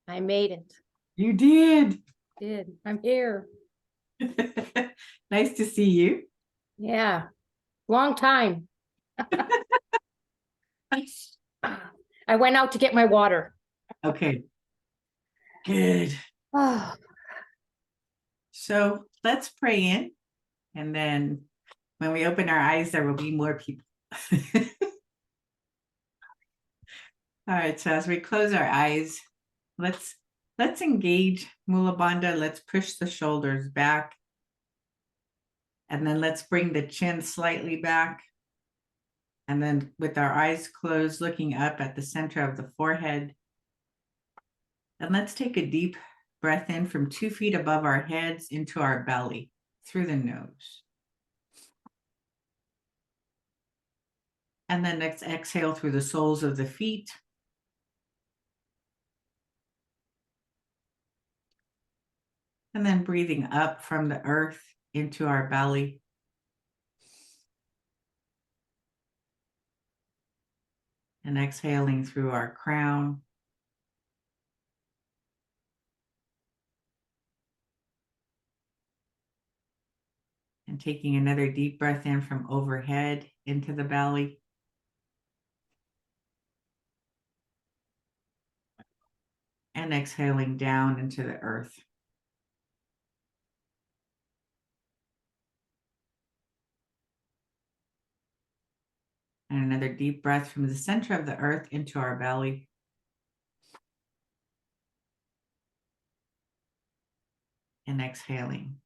I made it. You did. I'm here. Nice to see you. Yeah. Long time. I went out to get my water. Okay, good. Oh, So let's pray in, and then when we open our eyes, there will be more people. All right, so as we close our eyes, let's engage Mula Bandha. Let's push the shoulders back. And then let's bring the chin slightly back. And then with our eyes closed, looking up at the center of the forehead. And let's take a deep breath in from 2 feet above our heads into our belly through the nose. And then let's exhale through the soles of the feet. And then breathing up from the earth into our belly. And exhaling through our crown. And taking another deep breath in from overhead into the belly. And exhaling down into the earth. And another deep breath from the center of the earth into our belly. And exhaling.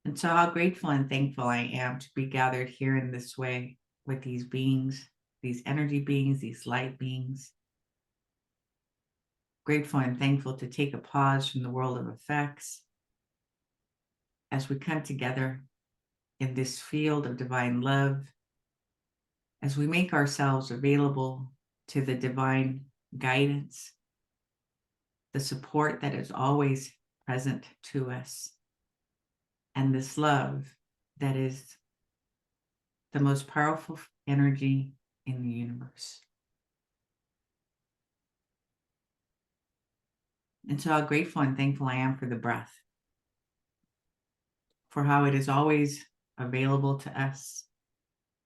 And so how grateful and thankful I am to be gathered here in this way with these beings, these energy beings, these light beings. Grateful and thankful to take a pause from the world of effects as we come together in this field of divine love, as we make ourselves available to the divine guidance, the support that is always present to us, and this love that is the most powerful energy in the universe. And so how grateful and thankful I am for the breath, for how it is always available to us,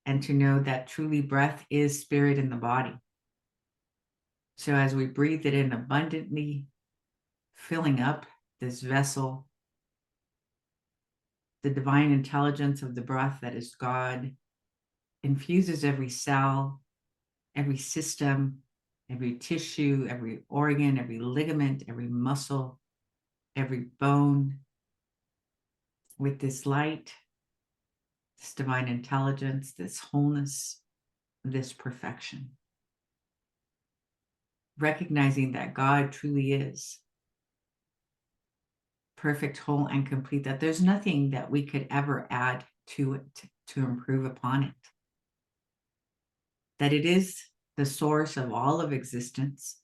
and to know that truly breath is spirit in the body. So as we breathe it in abundantly, filling up this vessel, the divine intelligence of the breath that is God infuses every cell, every system, every tissue, every organ, every ligament, every muscle, every bone with this light, this divine intelligence, this wholeness, this perfection. Recognizing that God truly is perfect, whole, and complete, that there's nothing that we could ever add to it to improve upon it. That it is the source of all of existence.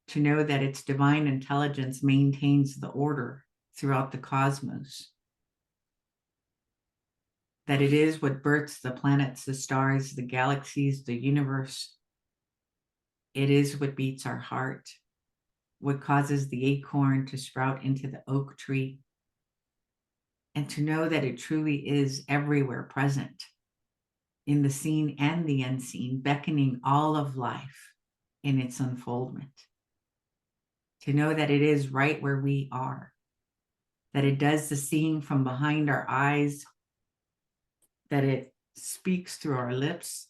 To know that its divine intelligence maintains the order throughout the cosmos. That it is what births the planets, the stars, the galaxies, the universe. It is what beats our heart, what causes the acorn to sprout into the oak tree. And to know that it truly is everywhere present, in the seen and the unseen, beckoning all of life in its unfoldment. To know that it is right where we are, that it does the seeing from behind our eyes, that it speaks through our lips,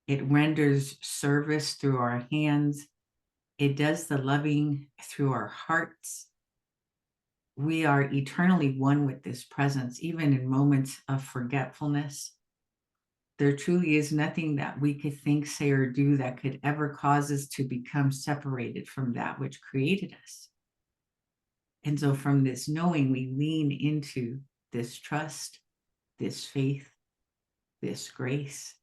it renders service through our hands, it does the loving through our hearts. We are eternally one with this presence, even in moments of forgetfulness. There truly is nothing that we could think, say, or do that could ever cause us to become separated from that which created us. And so from this knowing, we lean into this trust, this faith, this grace.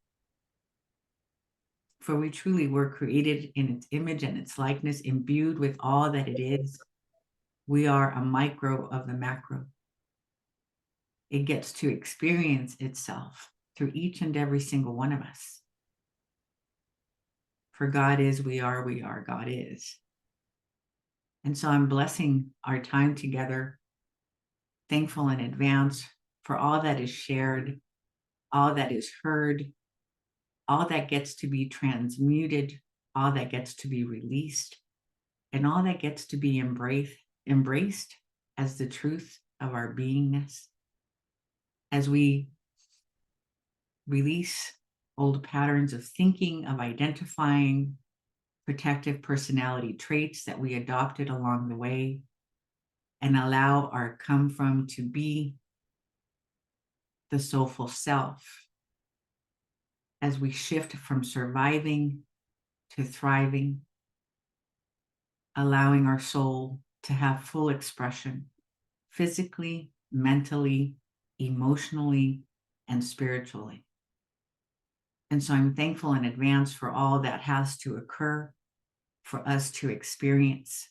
For we truly were created in its image and its likeness, imbued with all that it is. We are a micro of the macro. It gets to experience itself through each and every single one of us For God is, we are, God is. And so I'm blessing our time together, thankful in advance for all that is shared, all that is heard, all that gets to be transmuted, all that gets to be released, and all that gets to be embraced as the truth of our beingness. As we release old patterns of thinking, of identifying protective personality traits that we adopted along the way, and allow our come from to be the soulful self, as we shift from surviving to thriving, allowing our soul to have full expression physically, mentally, emotionally, and spiritually. And so I'm thankful in advance for all that has to occur for us to experience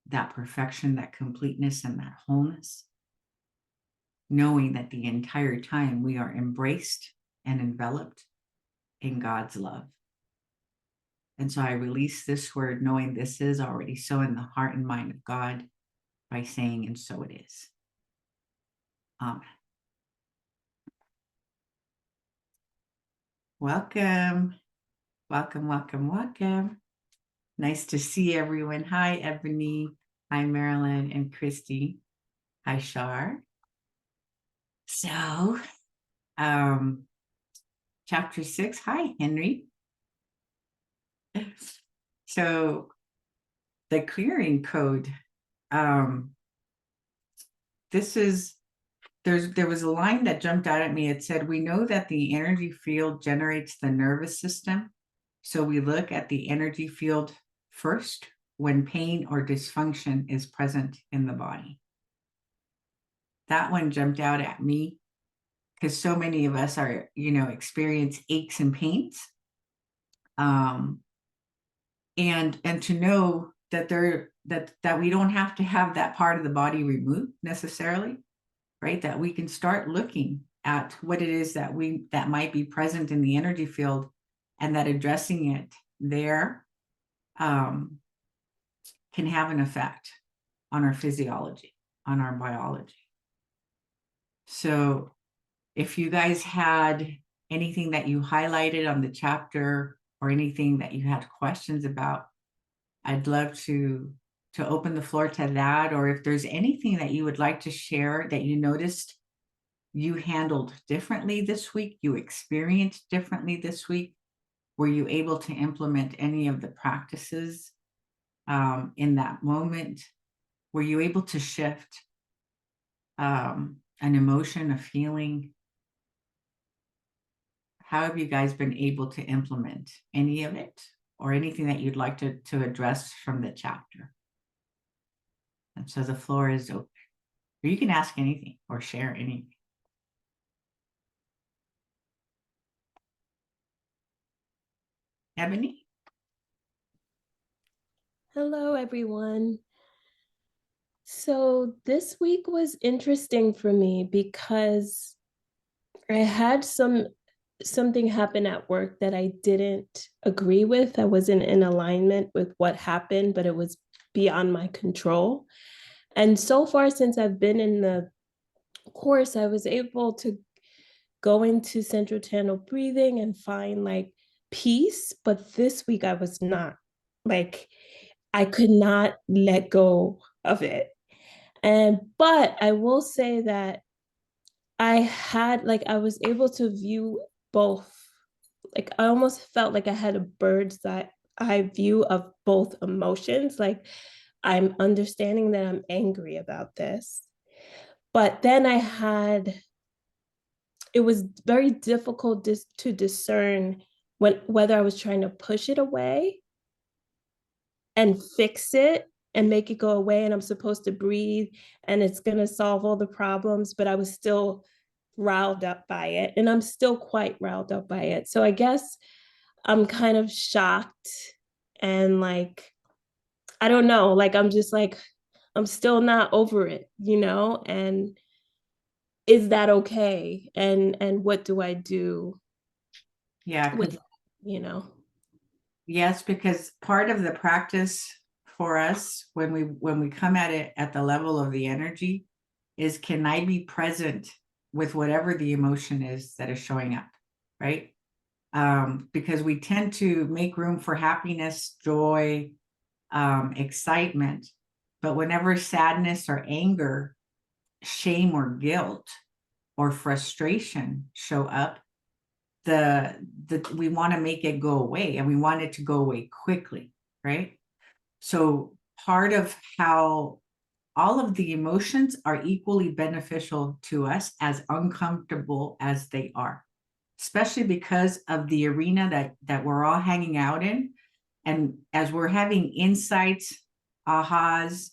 that perfection, that completeness, and that wholeness, knowing that the entire time we are embraced and enveloped in God's love. And so I release this word, knowing this is already so in the heart and mind of God, by saying, and so it is. Amen. Welcome, welcome, welcome, welcome. Nice to see everyone. Hi, Ebony. Hi, Marilyn and Christy. Hi, Shar. So, chapter 6. Hi, Henry. So, the clearing code. This is there was a line that jumped out at me. It said, we know that the energy field generates the nervous system. So we look at the energy field first when pain or dysfunction is present in the body. That one jumped out at me because so many of us are, experience aches and pains. And to know that that we don't have to have that part of the body removed necessarily, right? That we can start looking at what it is that might be present in the energy field, and that addressing it there can have an effect on our physiology, on our biology. So if you guys had anything that you highlighted on the chapter or anything that you had questions about, I'd love to open the floor to that. Or if there's anything that you would like to share that you noticed you handled differently this week, you experienced differently this week, were you able to implement any of the practices in that moment? Were you able to shift an emotion, a feeling? How have you guys been able to implement any of it, or anything that you'd like to address from the chapter? And so the floor is open. Or you can ask anything or share anything. Ebony? Hello, everyone. So this week was interesting for me because I had something happen at work that I didn't agree with. I wasn't in alignment with what happened, but it was beyond my control. And so far, since I've been in the course, I was able to go into central channel breathing and find like peace. But this week I was not. Like, I could not let go of it. But I will say that I was able to view both. Like, I almost felt like I had a bird's eye view of both emotions. Like, I'm understanding that I'm angry about this. But then it was very difficult to discern whether I was trying to push it away and fix it and make it go away, and I'm supposed to breathe and it's going to solve all the problems, but I was still riled up by it, and I'm still quite riled up by it. So I guess I'm kind of shocked, and like, I don't know, like, I'm just like, I'm still not over it, and is that okay? And what do I do Yeah, with, you know? Yes, because part of the practice for us when we come at it at the level of the energy is, can I be present with whatever the emotion is that is showing up, right? Because we tend to make room for happiness, joy, excitement, but whenever sadness or anger, shame or guilt or frustration show up, we want to make it go away, and we want it to go away quickly, right? So part of how all of the emotions are equally beneficial to us, as uncomfortable as they are, especially because of the arena that we're all hanging out in. And as we're having insights, ahas,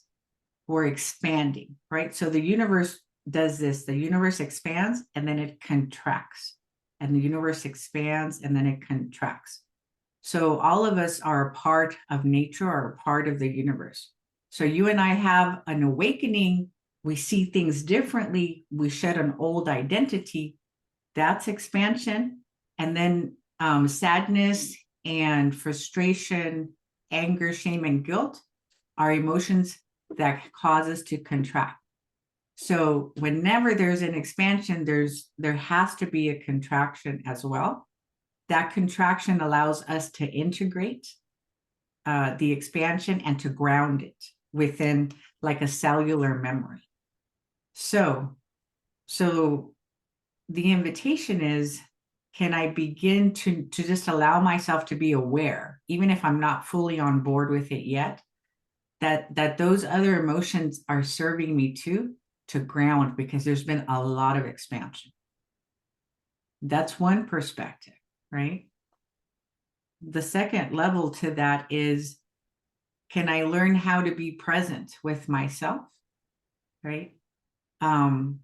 we're expanding, right? So the universe does this. The universe expands and then it contracts. And the universe expands and then it contracts. So all of us are a part of nature, or a part of the universe. So you and I have an awakening. We see things differently. We shed an old identity. That's expansion. And then sadness and frustration, anger, shame, and guilt are emotions that cause us to contract. So whenever there's an expansion, there has to be a contraction as well. That contraction allows us to integrate the expansion and to ground it within like a cellular memory. So the invitation is, can I begin to just allow myself to be aware, even if I'm not fully on board with it yet, that those other emotions are serving me to ground, because there's been a lot of expansion. That's one perspective, right? The second level to that is, can I learn how to be present with myself, right? Can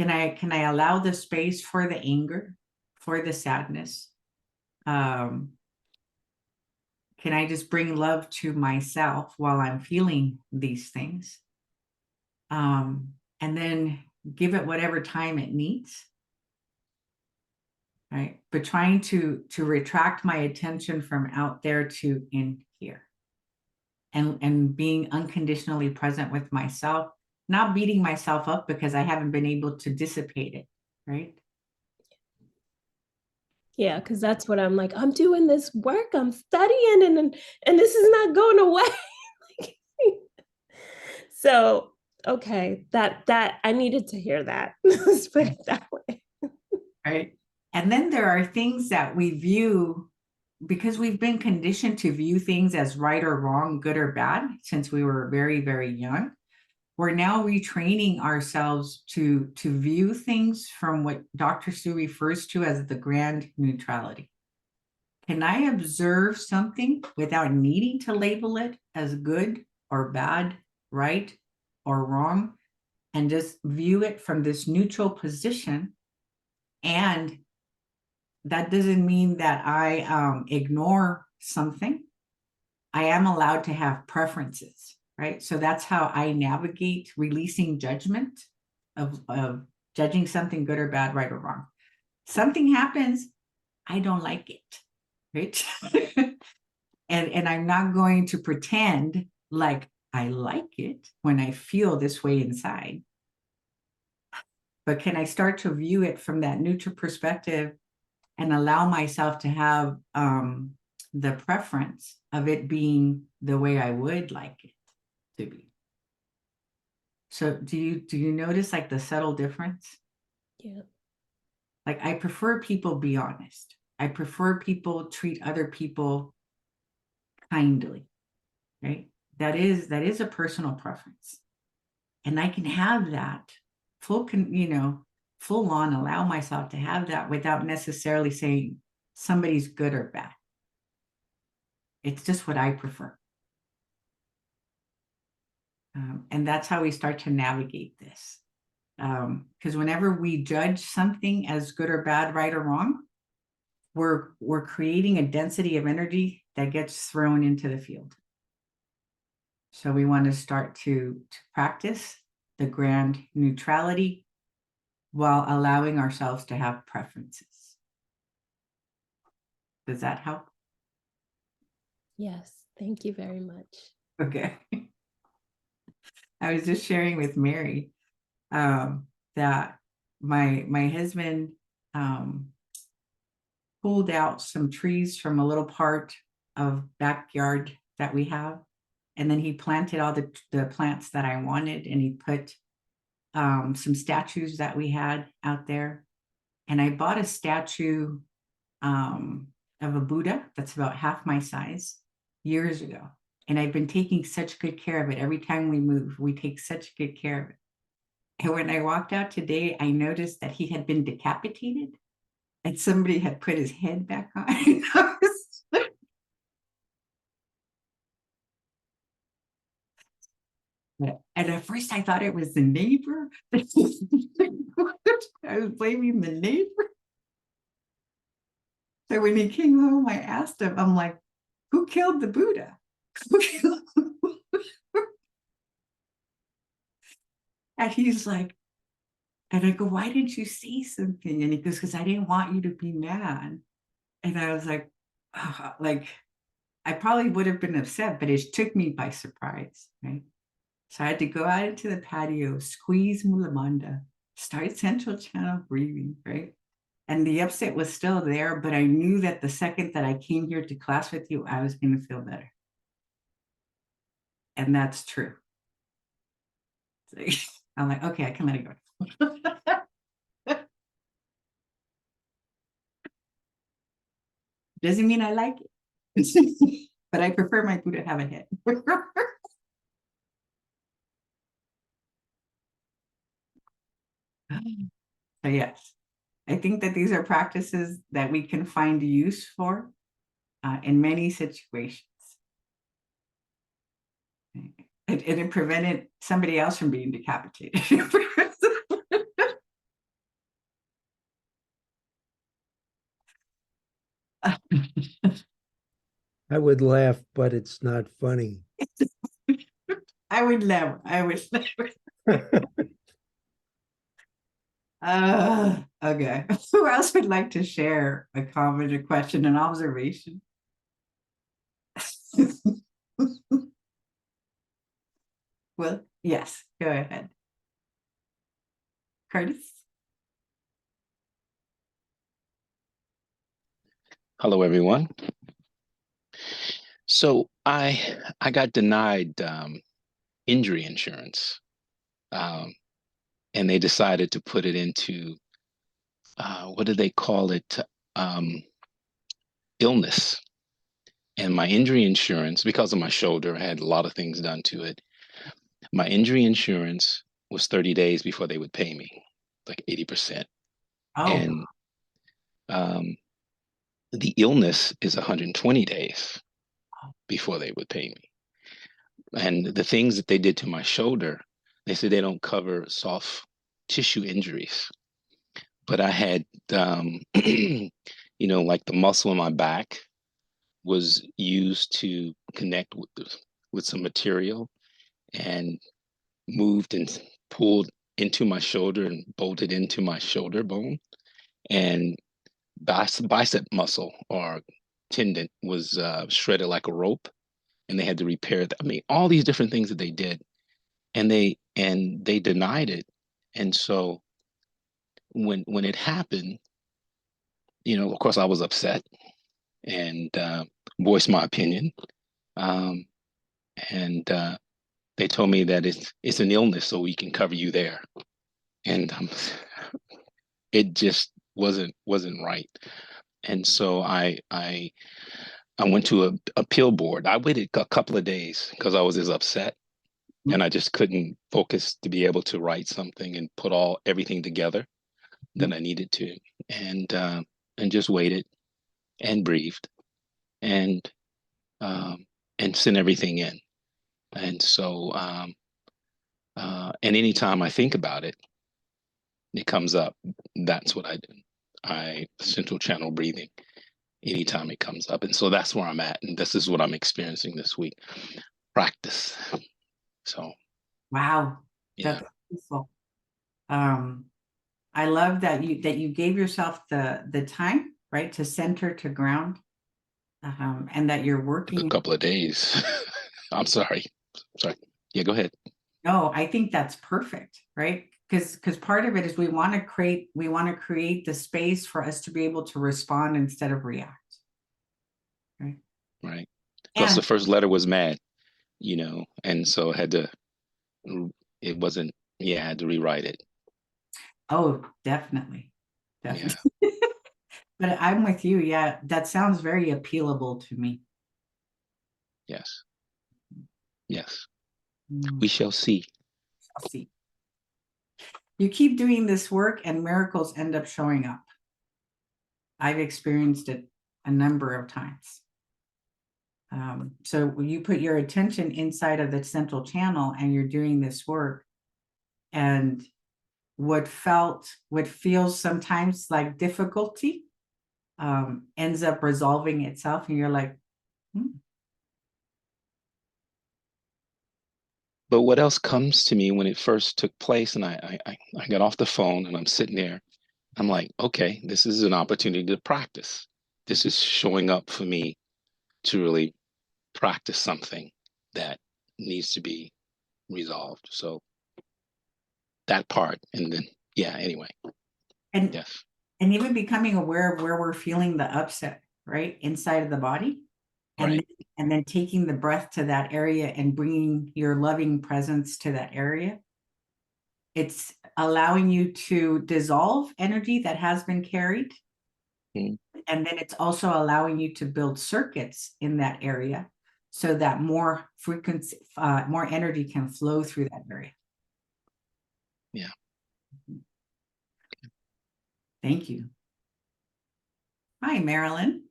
I allow the space for the anger, for the sadness? Can I just bring love to myself while I'm feeling these things? And then give it whatever time it needs, right? But trying to retract my attention from out there to in here. And being unconditionally present with myself, not beating myself up because I haven't been able to dissipate it, right? Yeah, because that's what I'm like. I'm doing this work, I'm studying, and this is not going away. So, okay, that I needed to hear that. Let's put it that way. Right. And then there are things that we view, because we've been conditioned to view things as right or wrong, good or bad, since we were very, very young. We're now retraining ourselves to view things from what Dr. Sue refers to as the grand neutrality. Can I observe something without needing to label it as good or bad, right or wrong, and just view it from this neutral position? And that doesn't mean that I ignore something. I am allowed to have preferences, right? So that's how I navigate releasing judgment of judging something good or bad, right or wrong. Something happens, I don't like it, right? and I'm not going to pretend like I like it when I feel this way inside. But can I start to view it from that neutral perspective and allow myself to have the preference of it being the way I would like it to be? So do you notice like the subtle difference? Yeah. Like, I prefer people be honest. I prefer people treat other people kindly, right? That is a personal preference. And I can have that full on allow myself to have that without necessarily saying somebody's good or bad. It's just what I prefer. And that's how we start to navigate this. Because whenever we judge something as good or bad, right or wrong, we're creating a density of energy that gets thrown into the field. So we want to start to practice the grand neutrality while allowing ourselves to have preferences. Does that help? Yes, thank you very much. Okay. I was just sharing with Mary that my husband pulled out some trees from a little part of backyard that we have. And then he planted all the plants that I wanted, and he put some statues that we had out there. And I bought a statue of a Buddha that's about half my size years ago. And I've been taking such good care of it. Every time we move, we take such good care of it. And when I walked out today, I noticed that he had been decapitated and somebody had put his head back on. And at first I thought it was the neighbor. I was blaming the neighbor. So when he came home, I asked him, I'm like, who killed the Buddha? And he's like, and I go, why didn't you say something? And he goes, because I didn't want you to be mad. And I was like, I probably would have been upset, but it took me by surprise, right? So I had to go out into the patio, squeeze Mulamanda, start central channel breathing, right? And the upset was still there, but I knew that the second that I came here to class with you, I was going to feel better. And that's true. So I'm like, okay, I can let it go. Doesn't mean I like it, but I prefer my Buddha have a head. So yes, I think that these are practices that we can find use for in many situations. And it prevented somebody else from being decapitated. I would laugh, but it's not funny. I would never. Okay. Who else would like to share a comment, a question, an observation? Well, yes, go ahead. Curtis? Hello, everyone. So I got denied injury insurance, and they decided to put it into what do they call it? Illness. And my injury insurance, because of my shoulder, I had a lot of things done to it. My injury insurance was 30 days before they would pay me, like 80%. Oh, And the illness is 120 days before they would pay me. And the things that they did to my shoulder, they said they don't cover soft tissue injuries. But I had, you know, like the muscle in my back was used to connect with some material and moved and pulled into my shoulder and bolted into my shoulder bone. And bicep muscle or tendon was shredded like a rope, and they had to repair that. I mean, all these different things that they did, and they denied it. And so when it happened, you know, of course, I was upset and voiced my opinion. And they told me that it's an illness, so we can cover you there. And it just wasn't right. And so I went to a appeal board. I waited a couple of days because I was as upset, and I just couldn't focus to be able to write something and put everything together that I needed to, and just waited and breathed and sent everything in. And so and anytime I think about it, it comes up. That's what I do. I central channel breathing anytime it comes up. And so that's where I'm at. And this is what I'm experiencing this week. Practice. So wow. yeah. That's beautiful. I love that you gave yourself the time, right, to center, to ground. And that you're A working. couple of days. I'm sorry. Sorry. Yeah, go ahead. No, I think that's perfect, right? Because part of it is we want to create the space for us to be able to respond instead of react. Right. Right. Plus, the And first letter was mad, and so I had to. It wasn't. Yeah, I had to rewrite it. oh, definitely. Yeah. Definitely. But I'm with you. Yeah, that sounds very appealable to me. Yes. Yes. Mm, We shall see. I'll see. You keep doing this work and miracles end up showing up. I've experienced it a number of times. So when you put your attention inside of the central channel and you're doing this work, and what feels sometimes like difficulty ends up resolving itself, and you're like, But what else comes to me when it first took place, and I got off the phone and I'm sitting there, I'm like, okay, this is an opportunity to practice. This is showing up for me to really practice something that needs to be resolved. So that part, and then yeah, anyway, and yes, and even becoming aware of where we're feeling the upset, right, inside of the body, and right, and then taking the breath to that area and bringing your loving presence to that area. It's allowing you to dissolve energy that has been carried. Mhm. And then it's also allowing you to build circuits in that area so that more frequency, more energy can flow through that area. Yeah. Thank you. Hi, Marilyn.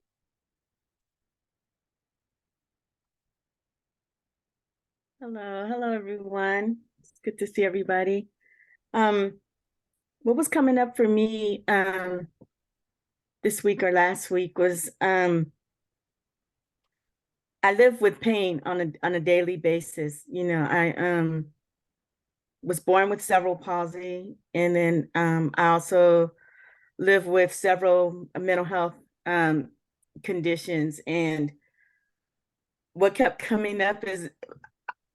Hello everyone. It's good to see everybody. What was coming up for me this week or last week was I live with pain on a daily basis. I was born with cerebral palsy, and then I also live with several mental health conditions. And what kept coming up is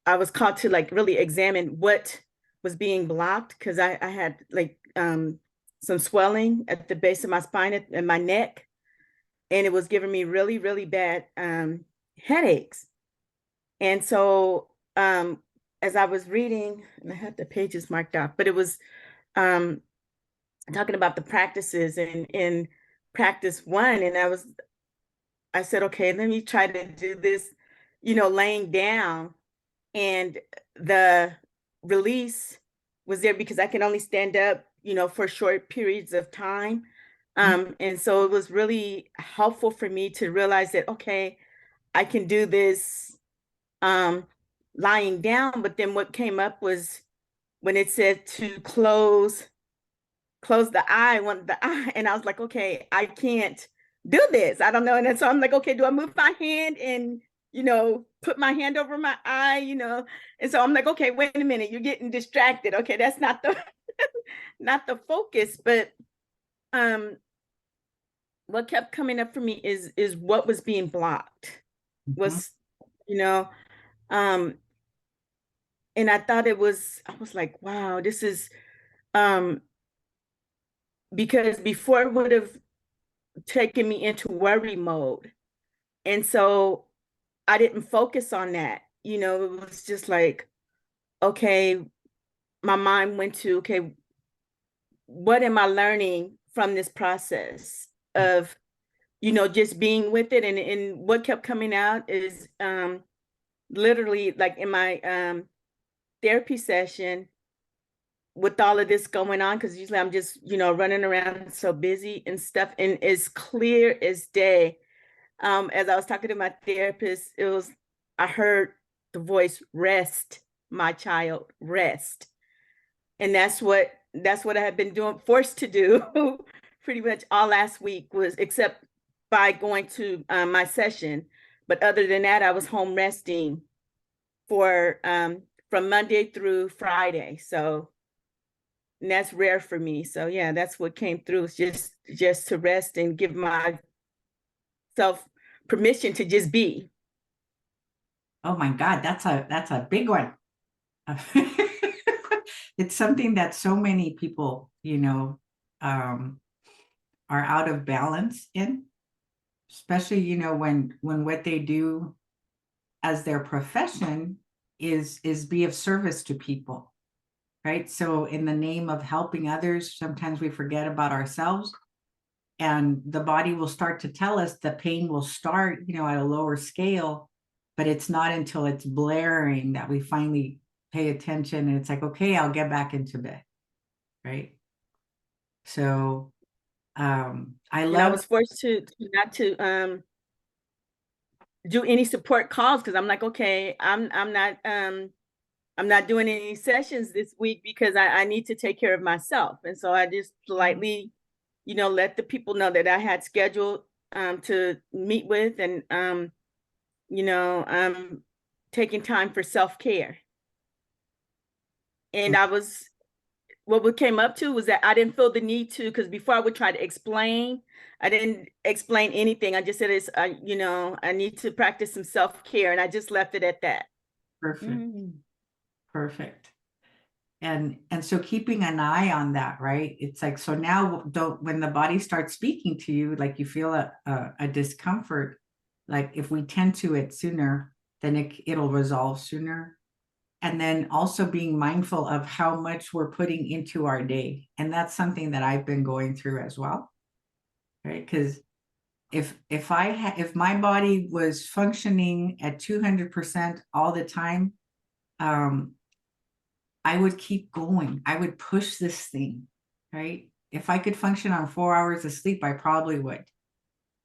I was called to like really examine what was being blocked, because I had like some swelling at the base of my spine and my neck, and it was giving me really, really bad headaches. And so as I was reading, and I had the pages marked off, but it was um, talking about the practices in practice one, and I said, okay, let me try to do this, laying down. And the release was there because I can only stand up, for short periods of time. And so it was really helpful for me to realize that, okay, I can do this lying down. But then what came up was when it said to close the eye, and I was like, okay, I can't do this. I don't know. And then so I'm like, okay, do I move my hand and put my hand over my eye, And so I'm like, okay, wait a minute, you're getting distracted. Okay, that's not the not the focus. But what kept coming up for me is what was being blocked. Was, you know, um, and I thought I was like, wow, this is because before it would have taken me into worry mode. And so I didn't focus on that. It was just like, okay, my mind went to, okay, what am I learning from this process of, just being with it? And what kept coming out is literally like in my therapy session with all of this going on, because usually I'm just, running around so busy and stuff. And as clear as day, as I was talking to my therapist, I heard the voice, rest, my child, rest. And that's what I had been forced to do pretty much all last week, was except by going to my session. But other than that, I was home resting for from Monday through Friday. So, and that's rare for me. So yeah, that's what came through, is just to rest and give myself permission to just be. Oh my God, that's a big one. It's something that so many people, are out of balance in, especially, when what they do as their profession is be of service to people, right? So in the name of helping others, sometimes we forget about ourselves, and the body will start to tell us the pain will start, at a lower scale, but it's not until it's blaring that we finally pay attention, and it's like, okay, I'll get back into bed, right? So I And I love. was forced to not to do any support calls, because I'm like, okay, I'm not doing any sessions this week because I need to take care of myself. And so I just politely, let the people know that I had scheduled to meet with, and I'm taking time for self-care. And what we came up to was that I didn't feel the need to, because before I would try to explain, I didn't explain anything. I just said, I need to practice some self-care, and I just left it at that. Perfect. Perfect. And so keeping an eye on that, right? It's like, so now when the body starts speaking to you, like you feel a discomfort, like if we tend to it sooner, then it'll resolve sooner. And then also being mindful of how much we're putting into our day. And that's something that I've been going through as well, right? Because if my body was functioning at 200% all the time, I would keep going. I would push this thing, right? If I could function on 4 hours of sleep, I probably would.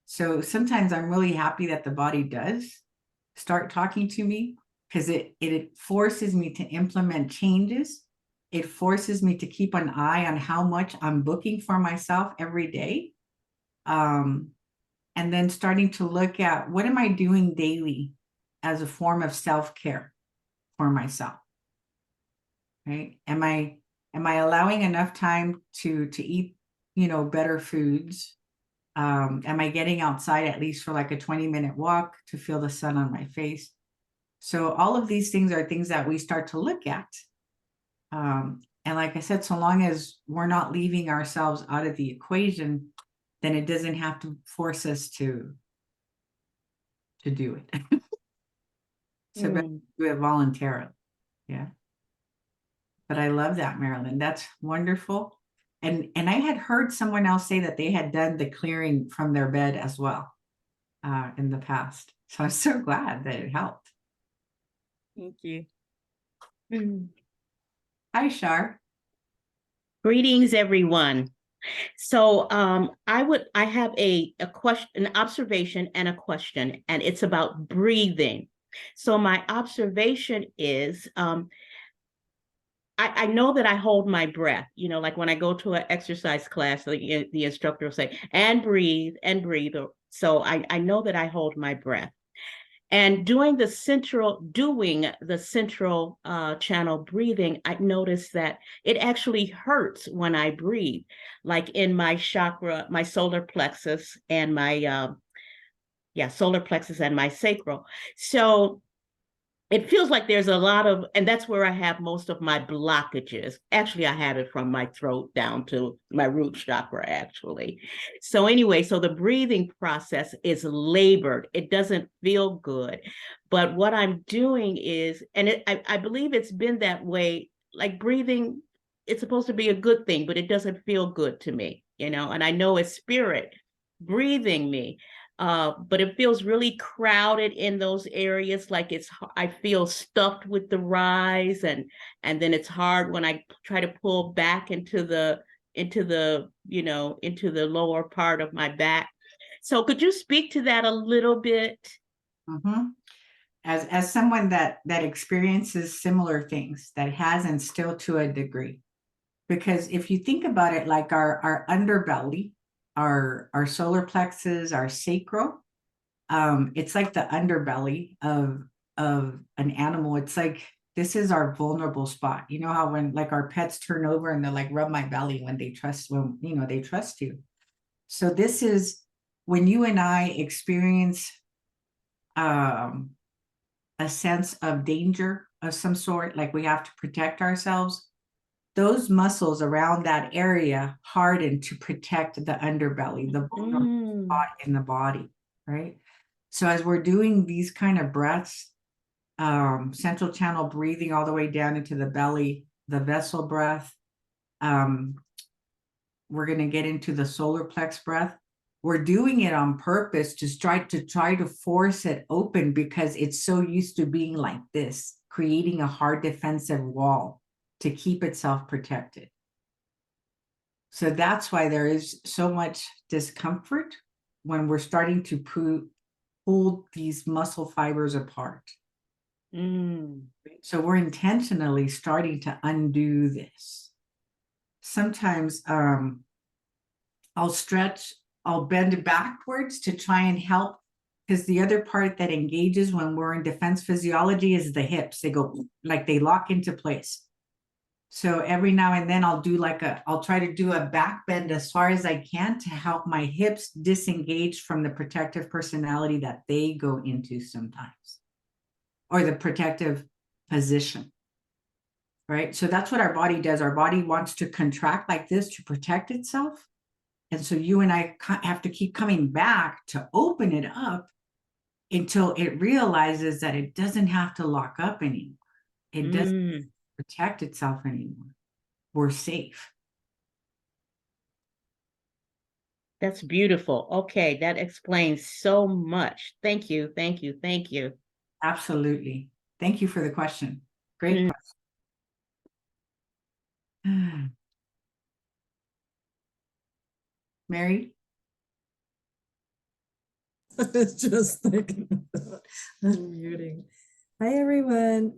So sometimes I'm really happy that the body does start talking to me, because it forces me to implement changes. It forces me to keep an eye on how much I'm booking for myself every day. And then starting to look at, what am I doing daily as a form of self-care for myself, right? Am I allowing enough time to eat, better foods? Am I getting outside at least for like a 20-minute walk to feel the sun on my face? So all of these things are things that we start to look at. And like I said, so long as we're not leaving ourselves out of the equation, then it doesn't have to force us to do it. So better do it voluntarily. Yeah. But I love that, Marilyn. That's wonderful. And I had heard someone else say that they had done the clearing from their bed as well in the past. So I'm so glad that it helped. Thank you. Hi, Shar. Greetings, everyone. So I have a question, an observation and a question, and it's about breathing. So my observation is I know that I hold my breath, like when I go to an exercise class, the instructor will say, and breathe, and breathe. So I know that I hold my breath. And doing the central channel breathing, I noticed that it actually hurts when I breathe, like in my chakra, my solar plexus and my solar plexus and my sacral. So it feels like there's a lot of, and that's where I have most of my blockages. Actually, I have it from my throat down to my root chakra, actually. So anyway, so the breathing process is labored. It doesn't feel good. But what I'm doing is, and I believe it's been that way, like breathing, it's supposed to be a good thing, but it doesn't feel good to me, and I know it's spirit breathing me. But it feels really crowded in those areas. Like I feel stuffed with the rise, and then it's hard when I try to pull back into the lower part of my back. So could you speak to that a little bit? Mm-hmm. As someone that experiences similar things, that has, and still to a degree, because if you think about it, like our underbelly, our solar plexus, our sacral, it's like the underbelly of an animal. It's like, this is our vulnerable spot. You know how when like our pets turn over and they're like, rub my belly when they trust you. So this is when you and I experience a sense of danger of some sort, like we have to protect ourselves, those muscles around that area harden to protect the underbelly, the vulnerable spot in the body, right? So as we're doing these kind of breaths, central channel breathing all the way down into the belly, the vessel breath, we're going to get into the solar plex breath. We're doing it on purpose to try to force it open because it's so used to being like this, creating a hard defensive wall to keep itself protected. So that's why there is so much discomfort when we're starting to pull these muscle fibers apart. So we're intentionally starting to undo this. Sometimes I'll stretch, I'll bend backwards to try and help, because the other part that engages when we're in defense physiology is the hips. They go like they lock into place. So every now and then I'll try to do a back bend as far as I can to help my hips disengage from the protective personality that they go into sometimes, or the protective position, right? So that's what our body does. Our body wants to contract like this to protect itself. And so you and I have to keep coming back to open it up until it realizes that it doesn't have to lock up anymore. It doesn't protect itself anymore. We're safe. That's beautiful. Okay, that explains so much. Thank you, thank you, thank you. Absolutely. Thank you for the question. Great question. Mary? I was just thinking about unmuting. Hi, everyone.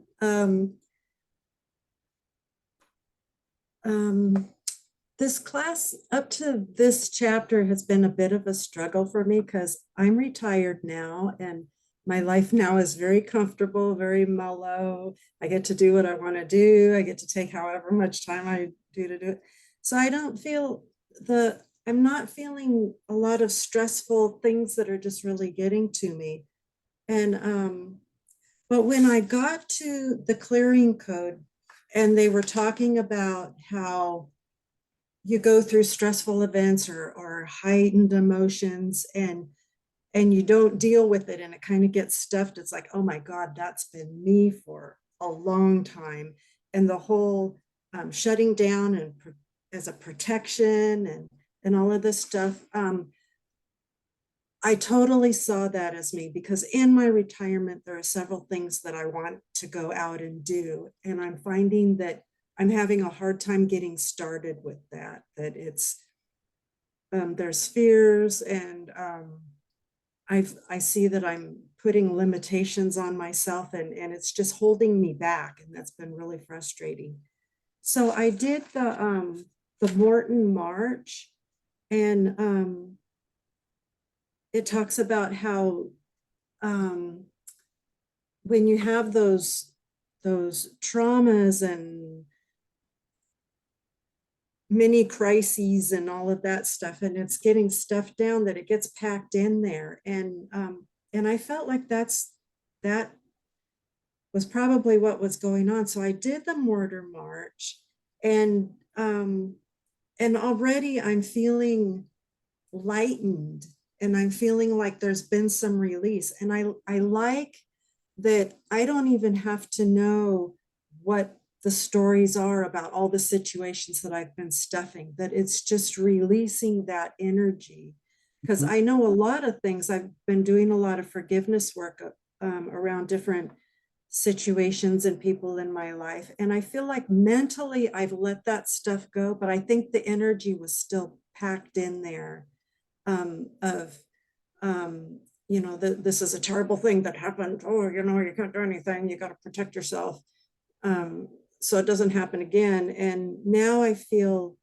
This class up to this chapter has been a bit of a struggle for me because I'm retired now and my life now is very comfortable, very mellow. I get to do what I want to do. I get to take however much time I do to do it. So I don't feel I'm not feeling a lot of stressful things that are just really getting to me. And but when I got to the clearing code and they were talking about how you go through stressful events or heightened emotions and you don't deal with it and it kind of gets stuffed, it's like, oh my God, that's been me for a long time. And the whole shutting down and as a protection and all of this stuff, I totally saw that as me because in my retirement, there are several things that I want to go out and do. And I'm finding that I'm having a hard time getting started with that it's, there's fears and I see that I'm putting limitations on myself and it's just holding me back. And that's been really frustrating. So I did the Morter March and it talks about how when you have those traumas and mini crises and all of that stuff, and it's getting stuffed down, that it gets packed in there. And I felt like that was probably what was going on. So I did the Morter March and already I'm feeling lightened and I'm feeling like there's been some release. And I like that I don't even have to know what the stories are about all the situations that I've been stuffing, that it's just releasing that energy. Because I know a lot of things, I've been doing a lot of forgiveness work around different situations and people in my life. And I feel like mentally I've let that stuff go, but I think the energy was still packed in there you know, this is a terrible thing that happened. Oh, you know, you can't do anything. You got to protect yourself. So it doesn't happen again. And now I feel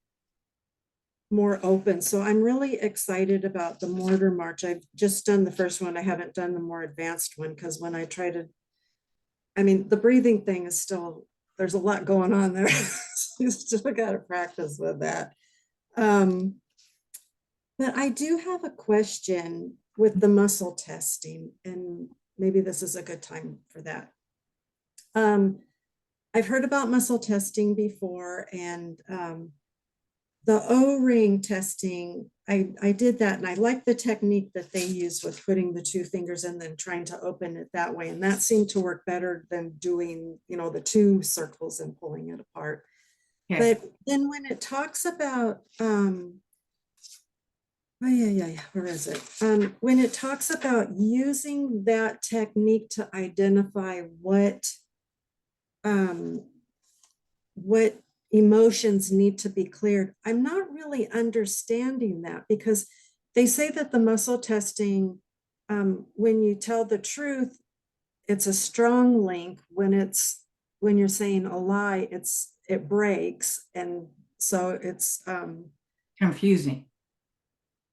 more open. So I'm really excited about the Morter March. I've just done the first one. I haven't done the more advanced one because when I try to, I mean, the breathing thing is still, there's a lot going on there. You still got to practice with that. But I do have a question with the muscle testing. And maybe this is a good time for that. I've heard about muscle testing before, and the O-ring testing, I did that, and I like the technique that they use with putting the two fingers and then trying to open it that way. And that seemed to work better than doing, you know, the two circles and pulling it apart. Okay. But then when it talks about, oh yeah, where is it? When it talks about using that technique to identify what emotions need to be cleared, I'm not really understanding that, because they say that the muscle testing, when you tell the truth, it's a strong link. When you're saying a lie, it breaks. And so it's Confusing.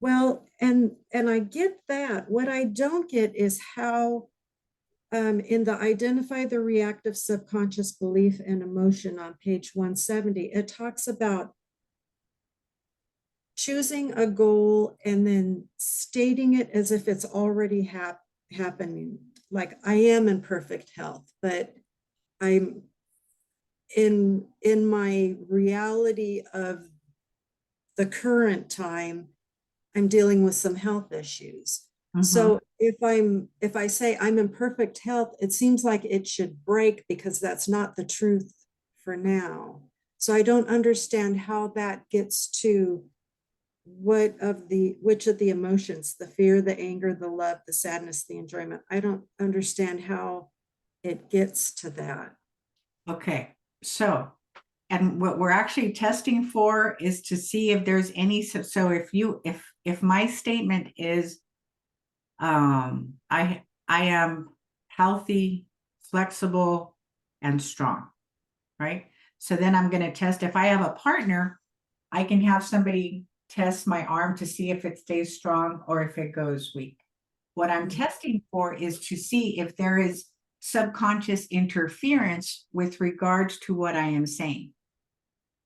well, and I get that. What I don't get is how in the identify the reactive subconscious belief and emotion on page 170, it talks about choosing a goal and then stating it as if it's already happening. Like, I am in perfect health, but I'm in my reality of the current time, I'm dealing with some health issues. So if I say I'm in perfect health, it seems like it should break, because that's not the truth for now. So I don't understand how that gets to which of the emotions, the fear, the anger, the love, the sadness, the enjoyment. I don't understand how it gets to that. Okay, so, and what we're actually testing for is to see if there's any, so if my statement is, I am healthy, flexible, and strong, right? So then I'm going to test, if I have a partner, I can have somebody test my arm to see if it stays strong or if it goes weak. What I'm testing for is to see if there is subconscious interference with regards to what I am saying.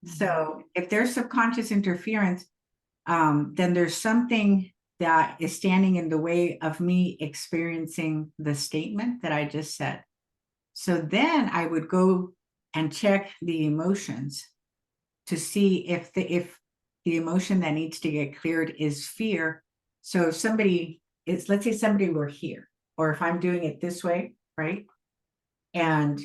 So if there's subconscious interference, then there's something that is standing in the way of me experiencing the statement that I just said. So then I would go and check the emotions to see if the emotion that needs to get cleared is fear. So if somebody is, let's say somebody were here, or if I'm doing it this way, right? And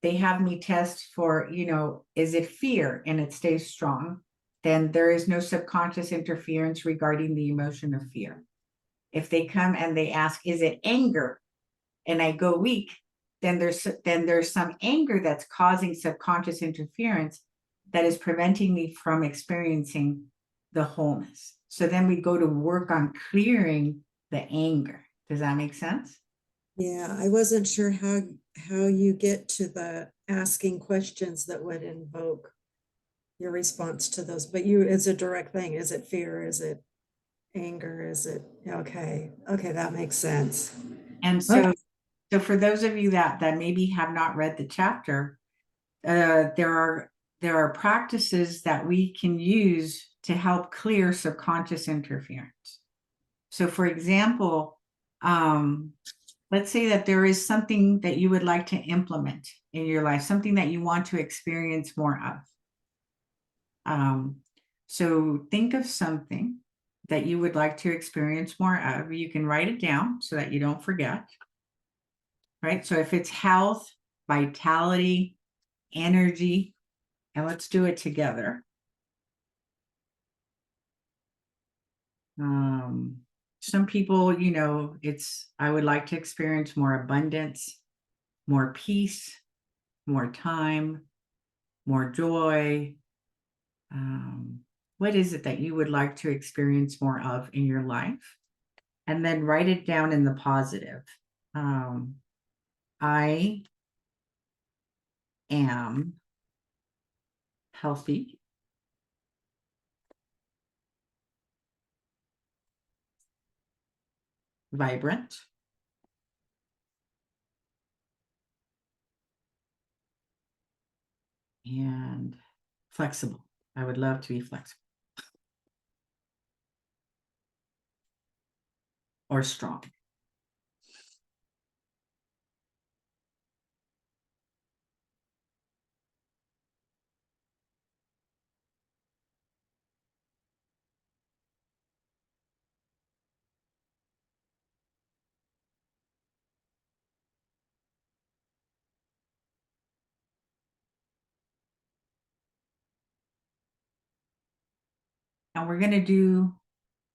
they have me test for, you know, is it fear, and it stays strong, then there is no subconscious interference regarding the emotion of fear. If they come and they ask, is it anger, and I go weak, then there's some anger that's causing subconscious interference that is preventing me from experiencing the wholeness. So then we go to work on clearing the anger. Does that make sense? Yeah, I wasn't sure how you get to the asking questions that would invoke your response to those, but it's a direct thing. Is it fear? Is it anger? Is it okay? Okay, that makes sense. And so, so for those of you that maybe have not read the chapter, there are practices that we can use to help clear subconscious interference. So for example, let's say that there is something that you would like to implement in your life, something that you want to experience more of. So think of something that you would like to experience more of. You can write it down so that you don't forget, right? So if it's health, vitality, energy, and let's do it together. Some people, you know, I would like to experience more abundance, more peace, more time, more joy. What is it that you would like to experience more of in your life? And then write it down in the positive. I am healthy, vibrant, and flexible. I would love to be flexible or strong. And we're going to do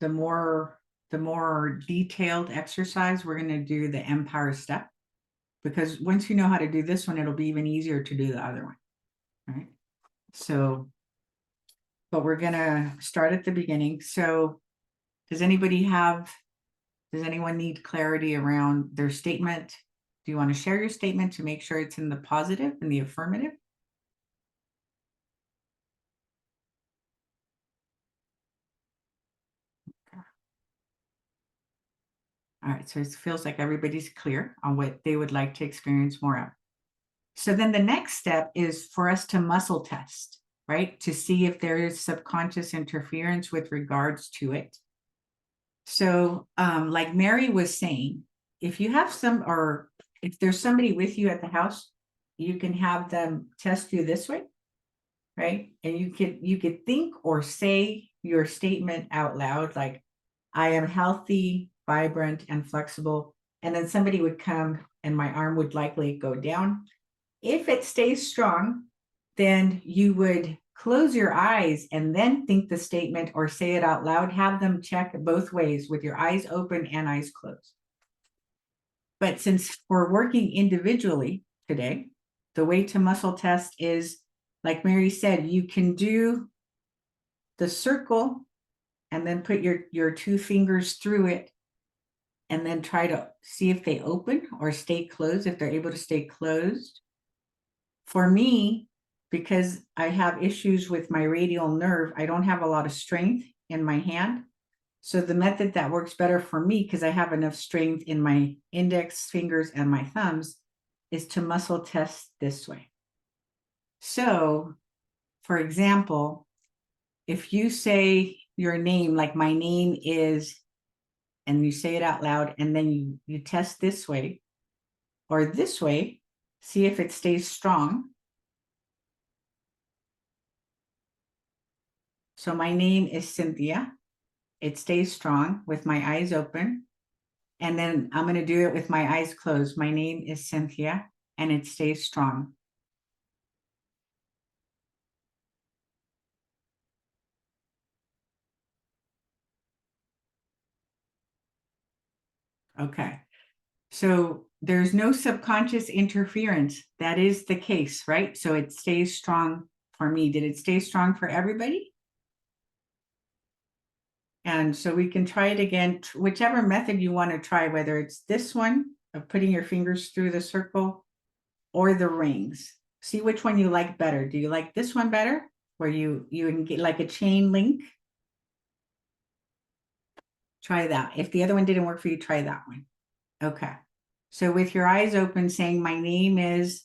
the more detailed exercise. We're going to do the Empire step, because once you know how to do this one, it'll be even easier to do the other one. All right. So, but we're going to start at the beginning. So does anyone need clarity around their statement? Do you want to share your statement to make sure it's in the positive and the affirmative? All right, so it feels like everybody's clear on what they would like to experience more of. So then the next step is for us to muscle test, right? To see if there is subconscious interference with regards to it. So like Mary was saying, if you have or if there's somebody with you at the house, you can have them test you this way, right? And you could think or say your statement out loud, like, I am healthy, vibrant, and flexible. And then somebody would come and my arm would likely go down. If it stays strong, then you would close your eyes and then think the statement or say it out loud. Have them check both ways with your eyes open and eyes closed. But since we're working individually today, the way to muscle test is, like Mary said, you can do the circle and then put your two fingers through it and then try to see if they open or stay closed, if they're able to stay closed. For me, because I have issues with my radial nerve, I don't have a lot of strength in my hand. So the method that works better for me, because I have enough strength in my index fingers and my thumbs, is to muscle test this way. So, for example, if you say your name, like my name is, and you say it out loud, and then you test this way or this way, see if it stays strong. So my name is Cynthia. It stays strong with my eyes open. And then I'm going to do it with my eyes closed. My name is Cynthia, and it stays strong. Okay. So there's no subconscious interference. That is the case, right? So it stays strong for me. Did it stay strong for everybody? And so we can try it again, whichever method you want to try, whether it's this one of putting your fingers through the circle or the rings. See which one you like better. Do you like this one better? Where you get like a chain link? Try that. If the other one didn't work for you, try that one. Okay. So with your eyes open, saying my name is,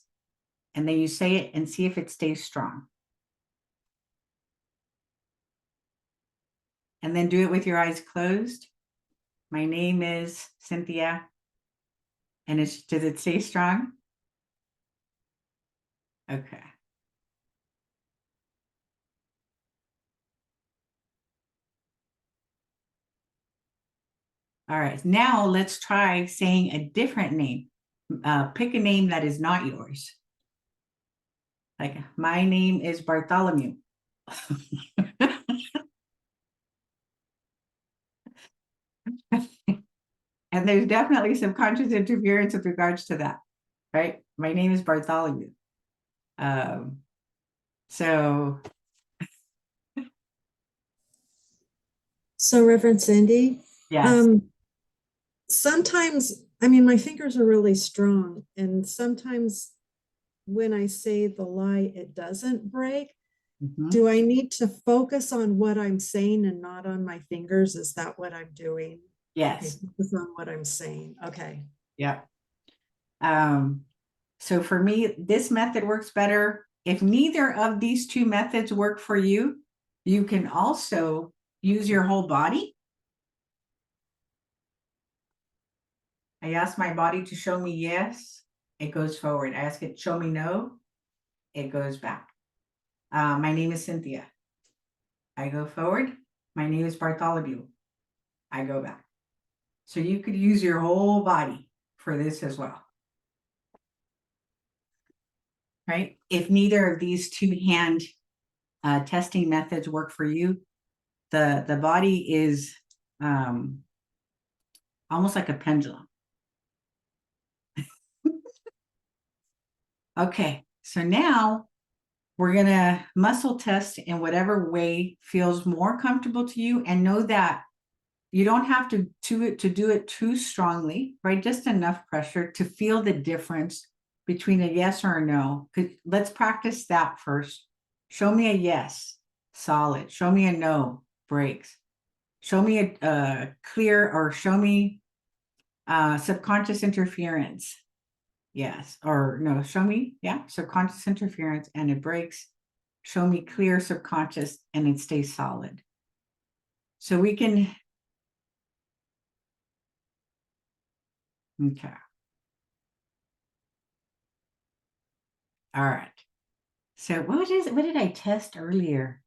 and then you say it and see if it stays strong. And then do it with your eyes closed. My name is Cynthia. And does it stay strong? Okay. All right, now let's try saying a different name. Pick a name that is not yours. Like, my name is Bartholomew. And there's definitely subconscious interference with regards to that, right? My name is Bartholomew. So Reverend Cindy, yes. sometimes, I mean, my fingers are really strong, and sometimes when I say the lie, it doesn't break. Mhm. Do I need to focus on what I'm saying and not on my fingers? Is that what I'm doing? Yes. Okay, focus on what I'm saying. Okay. Yep. So for me, this method works better. If neither of these two methods work for you, you can also use your whole body. I ask my body to show me yes, it goes forward. I ask it, show me no, it goes back. My name is Cynthia. I go forward. My name is Bartholomew. I go back. So you could use your whole body for this as well. Right? If neither of these two hand testing methods work for you, the body is almost like a pendulum. Okay, so now we're gonna muscle test in whatever way feels more comfortable to you, and know that you don't have to do it too strongly, right? Just enough pressure to feel the difference between a yes or a no. Let's practice that first. Show me a yes, solid. Show me a no, breaks. Show me a clear, or show me subconscious interference. Yes, or no, show me, yeah, subconscious interference and it breaks. Show me clear subconscious and it stays solid. So we can, okay. All right. So what did I test earlier?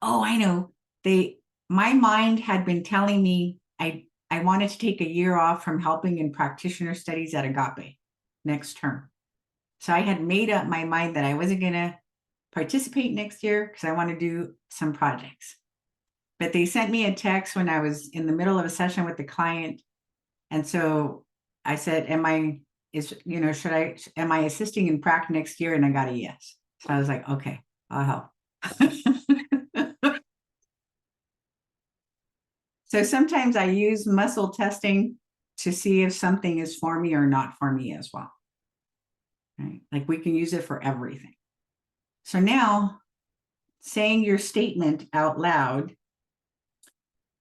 Oh, I know. My mind had been telling me I wanted to take a year off from helping in practitioner studies at Agape next term. So I had made up my mind that I wasn't gonna participate next year because I want to do some projects. But they sent me a text when I was in the middle of a session with the client. And so I said, am I assisting in prac next year? And I got a yes. So I was like, okay, I'll help. So sometimes I use muscle testing to see if something is for me or not for me as well. Right? Like we can use it for everything. So now saying your statement out loud.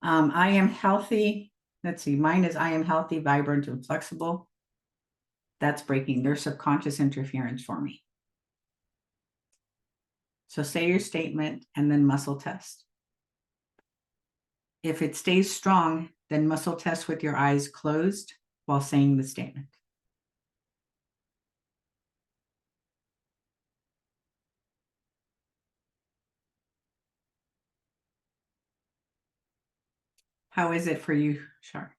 I am healthy. Let's see, mine is I am healthy, vibrant, and flexible. That's breaking. There's subconscious interference for me. So say your statement and then muscle test. If it stays strong, then muscle test with your eyes closed while saying the statement. How is it for you, Shar?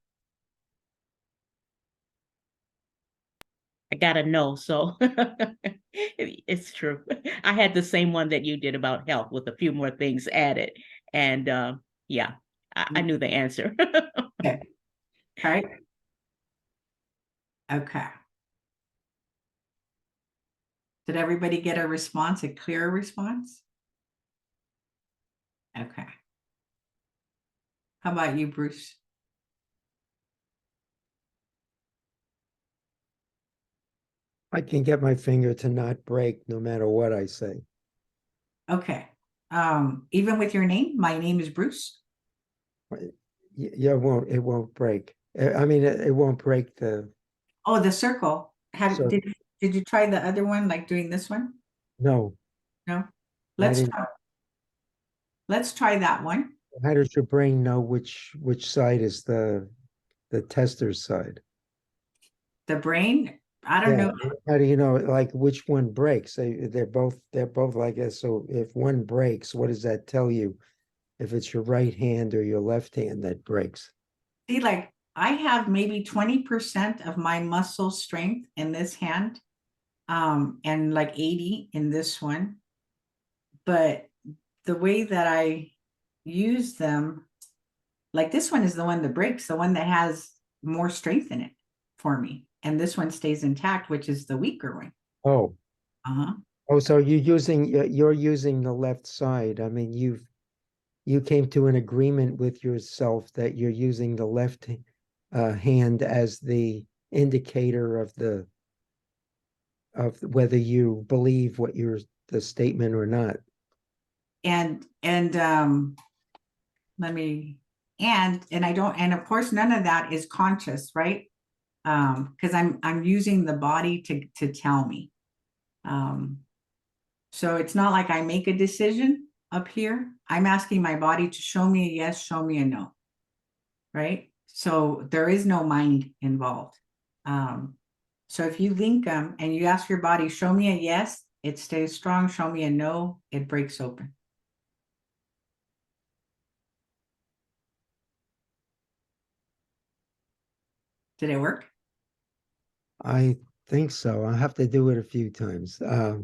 I gotta know. So it's true. I had the same one that you did about health with a few more things added. And yeah, I knew the answer. Okay. All right. Okay. Did everybody get a response, a clear response? Okay. How about you, Bruce? I can get my finger to not break no matter what I say. Okay. Even with your name, my name is Bruce. Yeah, it won't break. I mean, it won't break the. Oh, the circle. So- Did you try the other one, like doing this one? No. No. I Let's didn't. let's try that one. How does your brain know which side is the tester's side? The brain, I don't know. How do you know, like, which one breaks? They're both like this. So if one breaks, what does that tell you? If it's your right hand or your left hand that breaks? See, like I have maybe 20% of my muscle strength in this hand, and like 80 in this one. But the way that I use them, like this one is the one that breaks, the one that has more strength in it for me. And this one stays intact, which is the weaker one. Oh, Uh-huh. oh, so you're using the left side. I mean, you came to an agreement with yourself that you're using the left hand as the indicator of whether you believe what the statement or not. And let me and I don't, and of course none of that is conscious, right? Because I'm using the body to tell me. So it's not like I make a decision up here. I'm asking my body to show me a yes, show me a no. Right? So there is no mind involved. So if you link them and you ask your body, show me a yes, it stays strong. Show me a no, it breaks open. Did it work? I think so. I'll have to do it a few times. Yeah,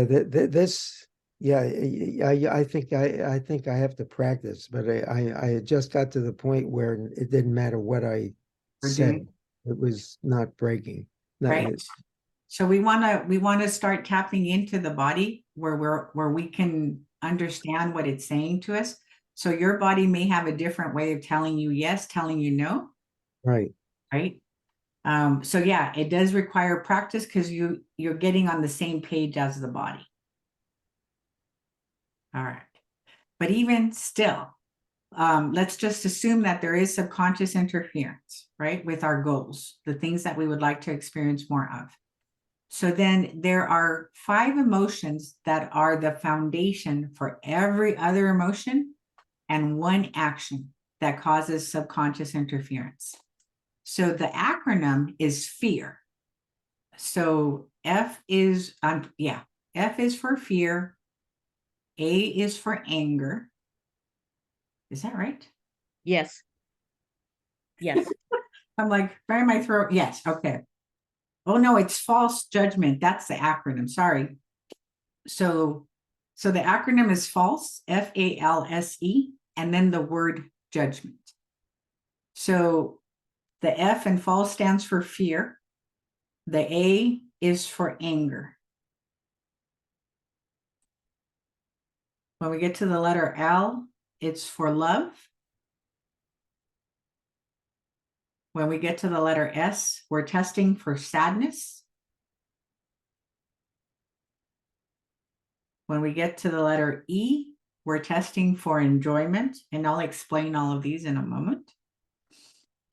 this Yeah, I think I think I have to practice, but I just got to the point where it didn't matter what I We're said. doing- It was not breaking. Not- Right. So we want to start tapping into the body where we can understand what it's saying to us. So your body may have a different way of telling you yes, telling you no, Right. right? So yeah, it does require practice because you're getting on the same page as the body. All right. But even still, let's just assume that there is subconscious interference, right, with our goals, the things that we would like to experience more of. So then there are 5 emotions that are the foundation for every other emotion and 1 action that causes subconscious interference. So the acronym is fear. So F is F is for fear, A is for anger. Is that right? Yes. Yes. I'm like, bury my throat. Yes, okay. Oh no, it's false judgment. That's the acronym. Sorry. So the acronym is false, FALSE, and then the word judgment. So the F in false stands for fear. The A is for anger. When we get to the letter L, it's for love. When we get to the letter S, we're testing for sadness. When we get to the letter E, we're testing for enjoyment, and I'll explain all of these in a moment.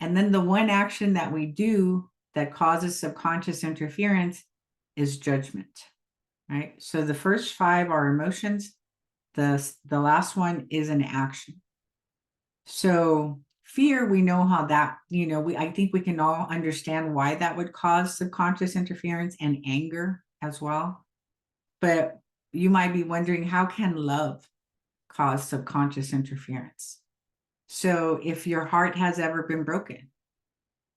And then the 1 action that we do that causes subconscious interference is judgment, right? So the first 5 are emotions. The last one is an action. So fear, we know how that, I think we can all understand why that would cause subconscious interference, and anger as well. But you might be wondering, how can love cause subconscious interference? So if your heart has ever been broken,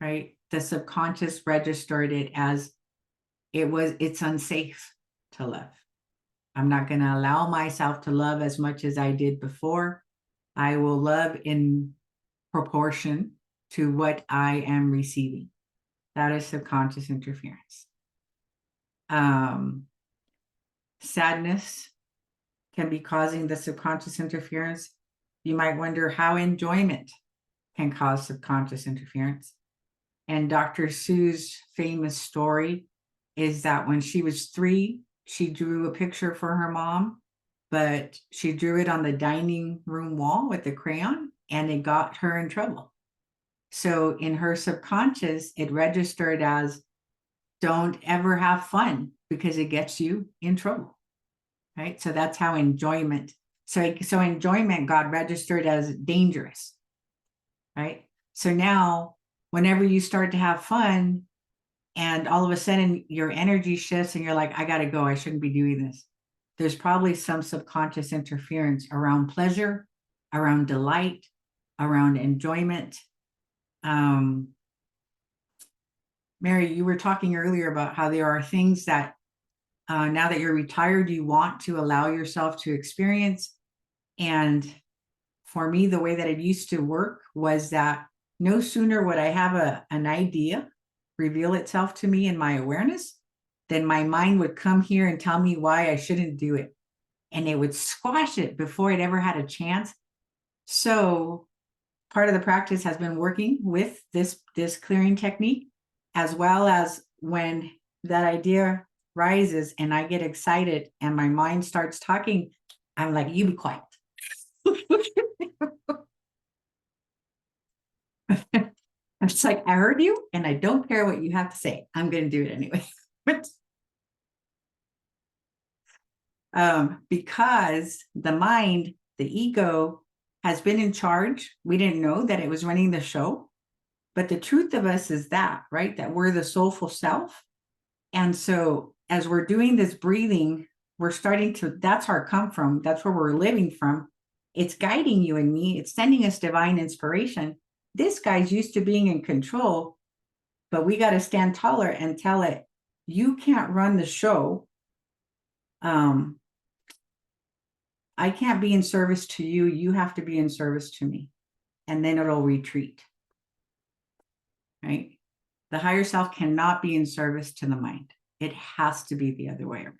right, the subconscious registered it as it's unsafe to love. I'm not going to allow myself to love as much as I did before. I will love in proportion to what I am receiving. That is subconscious interference. Sadness can be causing the subconscious interference. You might wonder how enjoyment can cause subconscious interference. And Dr. Sue's famous story is that when she was 3, she drew a picture for her mom, but she drew it on the dining room wall with a crayon, and it got her in trouble. So in her subconscious, it registered as, don't ever have fun because it gets you in trouble, right? So that's how enjoyment. So enjoyment got registered as dangerous, right? So now, whenever you start to have fun, and all of a sudden your energy shifts and you're like, I gotta go, I shouldn't be doing this. There's probably some subconscious interference around pleasure, around delight, around enjoyment. Mary, you were talking earlier about how there are things that now that you're retired, you want to allow yourself to experience. And for me, the way that it used to work was that no sooner would I have an idea reveal itself to me in my awareness, then my mind would come here and tell me why I shouldn't do it. And it would squash it before it ever had a chance. So part of the practice has been working with this clearing technique, as well as when that idea rises and I get excited and my mind starts talking, I'm like, you be quiet. It's like, I heard you and I don't care what you have to say. I'm going to do it anyway. Because the mind, the ego, has been in charge. We didn't know that it was running the show. But the truth of us is that, right? That we're the soulful self. And so as we're doing this breathing, we're starting to, that's our come from. That's where we're living from. It's guiding you and me. It's sending us divine inspiration. This guy's used to being in control, but we got to stand taller and tell it, you can't run the show. I can't be in service to you. You have to be in service to me. And then it'll retreat. Right? The higher self cannot be in service to the mind. It has to be the other way around.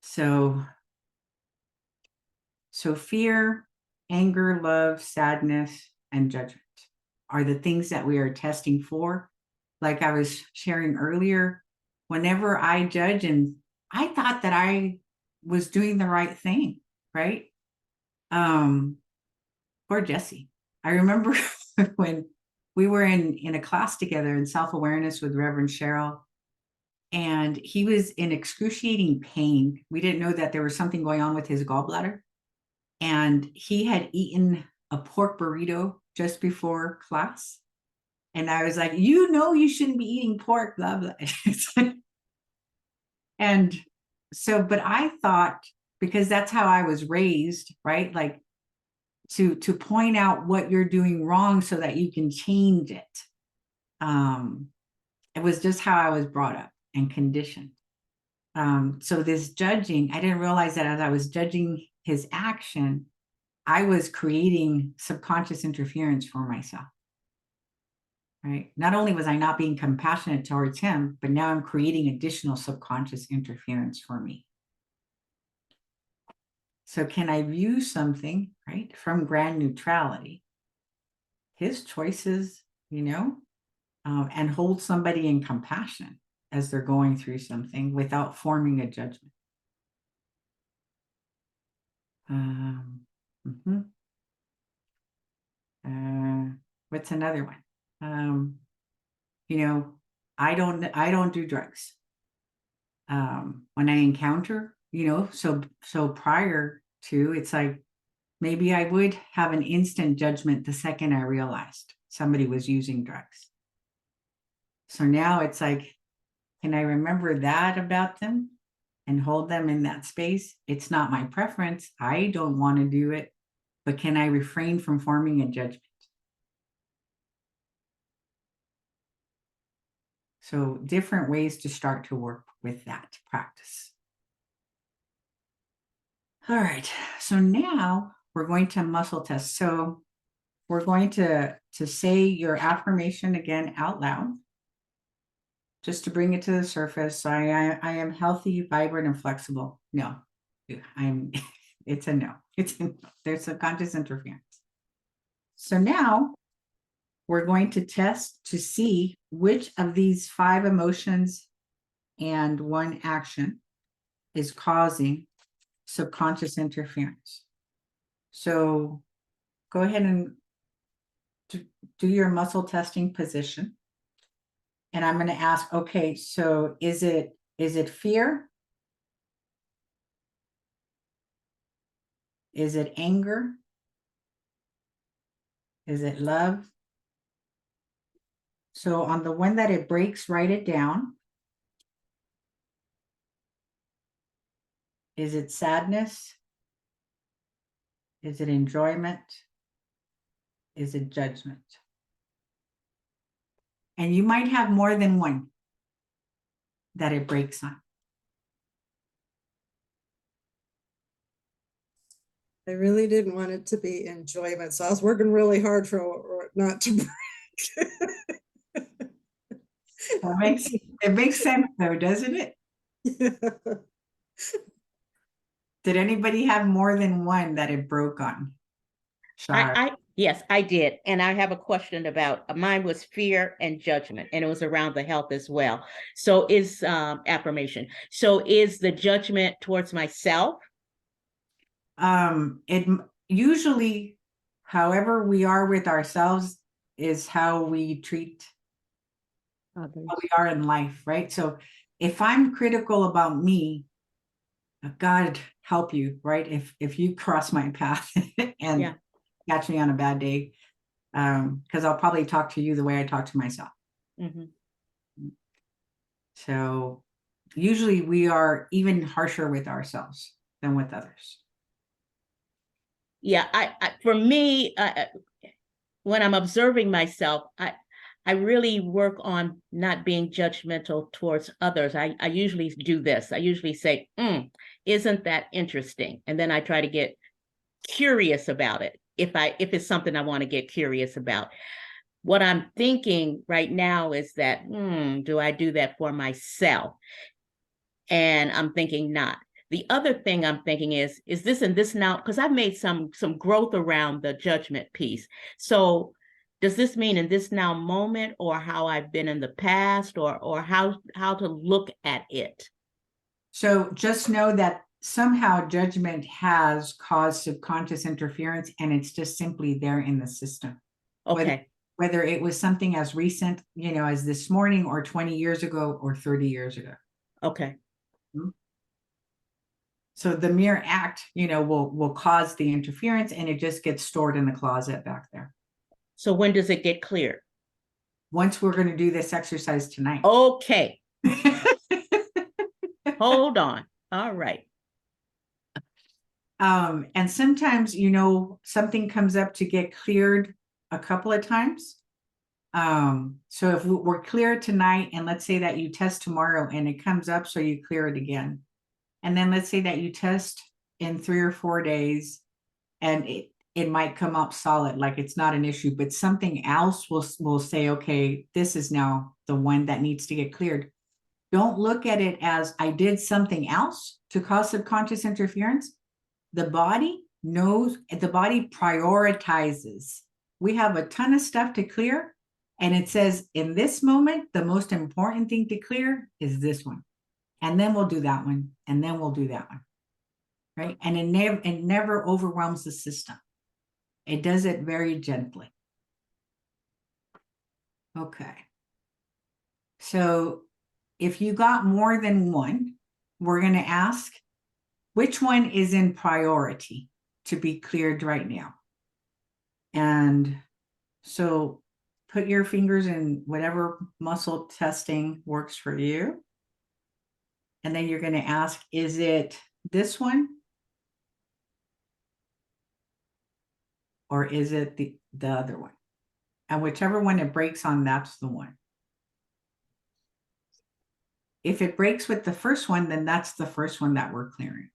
So fear, anger, love, sadness, and judgment are the things that we are testing for. Like I was sharing earlier, whenever I judge, and I thought that I was doing the right thing, right? Poor Jesse. I remember when we were in a class together in self-awareness with Reverend Cheryl, and he was in excruciating pain. We didn't know that there was something going on with his gallbladder. And he had eaten a pork burrito just before class. And I was like, you know, you shouldn't be eating pork, blah, blah. And so, but I thought, because that's how I was raised, right? Like to point out what you're doing wrong so that you can change it. It was just how I was brought up and conditioned. So this judging, I didn't realize that as I was judging his action, I was creating subconscious interference for myself. Right? Not only was I not being compassionate towards him, but now I'm creating additional subconscious interference for me. So can I view something, right, from grand neutrality, his choices, you know, and hold somebody in compassion as they're going through something without forming a judgment? What's another one? You know, I don't do drugs. When I encounter, you know, so prior to, it's like maybe I would have an instant judgment the second I realized somebody was using drugs. So now it's like, can I remember that about them and hold them in that space? It's not my preference. I don't want to do it, but can I refrain from forming a judgment? So different ways to start to work with that practice. All right, so now we're going to muscle test. So we're going to say your affirmation again out loud, just to bring it to the surface. I am healthy, vibrant, and flexible. No, it's a no. It's a no. There's subconscious interference. So now we're going to test to see which of these 5 emotions and 1 action is causing subconscious interference. So go ahead and do your muscle testing position. And I'm going to ask, okay, so is it fear? Is it anger? Is it love? So on the one that it breaks, write it down. Is it sadness? Is it enjoyment? Is it judgment? And you might have more than one that it breaks on. I really didn't want it to be enjoyment, so I was working really hard for not to break. It makes sense though, doesn't it? Yeah. Did anybody have more than one that it broke on? Yes, I did. And I have a question about, mine was fear and judgment, and it was around the health as well. So is affirmation. So is the judgment towards myself? It usually, however we are with ourselves is how we treat how we are in life, right? So if I'm critical about me, God help you, right? If you cross my path and catch me on a bad day, because I'll probably talk to you the way I talk to myself. Mm-hmm. So usually we are even harsher with ourselves than with others. Yeah, I for me, when I'm observing myself, I really work on not being judgmental towards others. I usually do this. I usually say, isn't that interesting? And then I try to get curious about it if it's something I want to get curious about. What I'm thinking right now is that, do I do that for myself? And I'm thinking not. The other thing I'm thinking is this and this now, because I've made some growth around the judgment piece. So does this mean in this now moment, or how I've been in the past, or how to look at it? So just know that somehow judgment has caused subconscious interference, and it's just simply there in the system. Okay. Whether it was something as recent, as this morning, or 20 years ago, or 30 years ago. Okay. So the mere act, will cause the interference, and it just gets stored in the closet back there. So when does it get cleared? Once we're going to do this exercise tonight. Okay. Hold on. All right. And sometimes, something comes up to get cleared a couple of times. So if we're clear tonight, and let's say that you test tomorrow and it comes up, so you clear it again. And then let's say that you test in 3 or 4 days, and it might come up solid, like it's not an issue, but something else will say, okay, this is now the one that needs to get cleared. Don't look at it as I did something else to cause subconscious interference. The body knows, the body prioritizes. We have a ton of stuff to clear, and it says in this moment, the most important thing to clear is this one. And then we'll do that one, and then we'll do that one, right? And it never overwhelms the system. It does it very gently. Okay. So if you got more than one, we're going to ask, which one is in priority to be cleared right now? And so put your fingers in whatever muscle testing works for you. And then you're going to ask, is it this one? Or is it the other one? And whichever one it breaks on, that's the one. If it breaks with the first one, then that's the first one that we're clearing.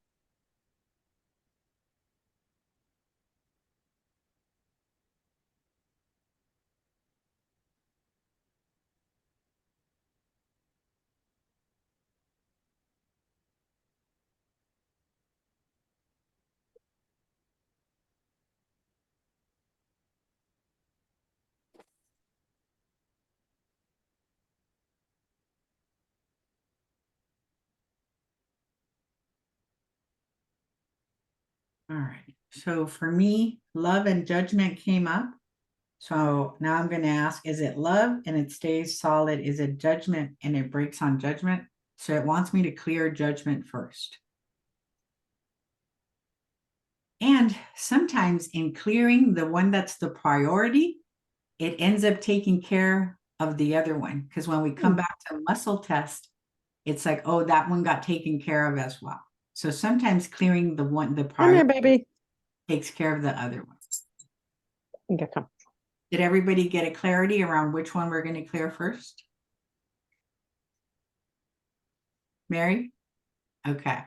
All right. So for me, love and judgment came up. So now I'm going to ask, is it love and it stays solid? Is it judgment and it breaks on judgment? So it wants me to clear judgment first. And sometimes in clearing the one that's the priority, it ends up taking care of the other one. Because when we come back to muscle test, it's like, oh, that one got taken care of as well. So sometimes clearing the priority baby. takes care of the other one. Okay, come. Did everybody get a clarity around which one we're going to clear first? Mary? Okay.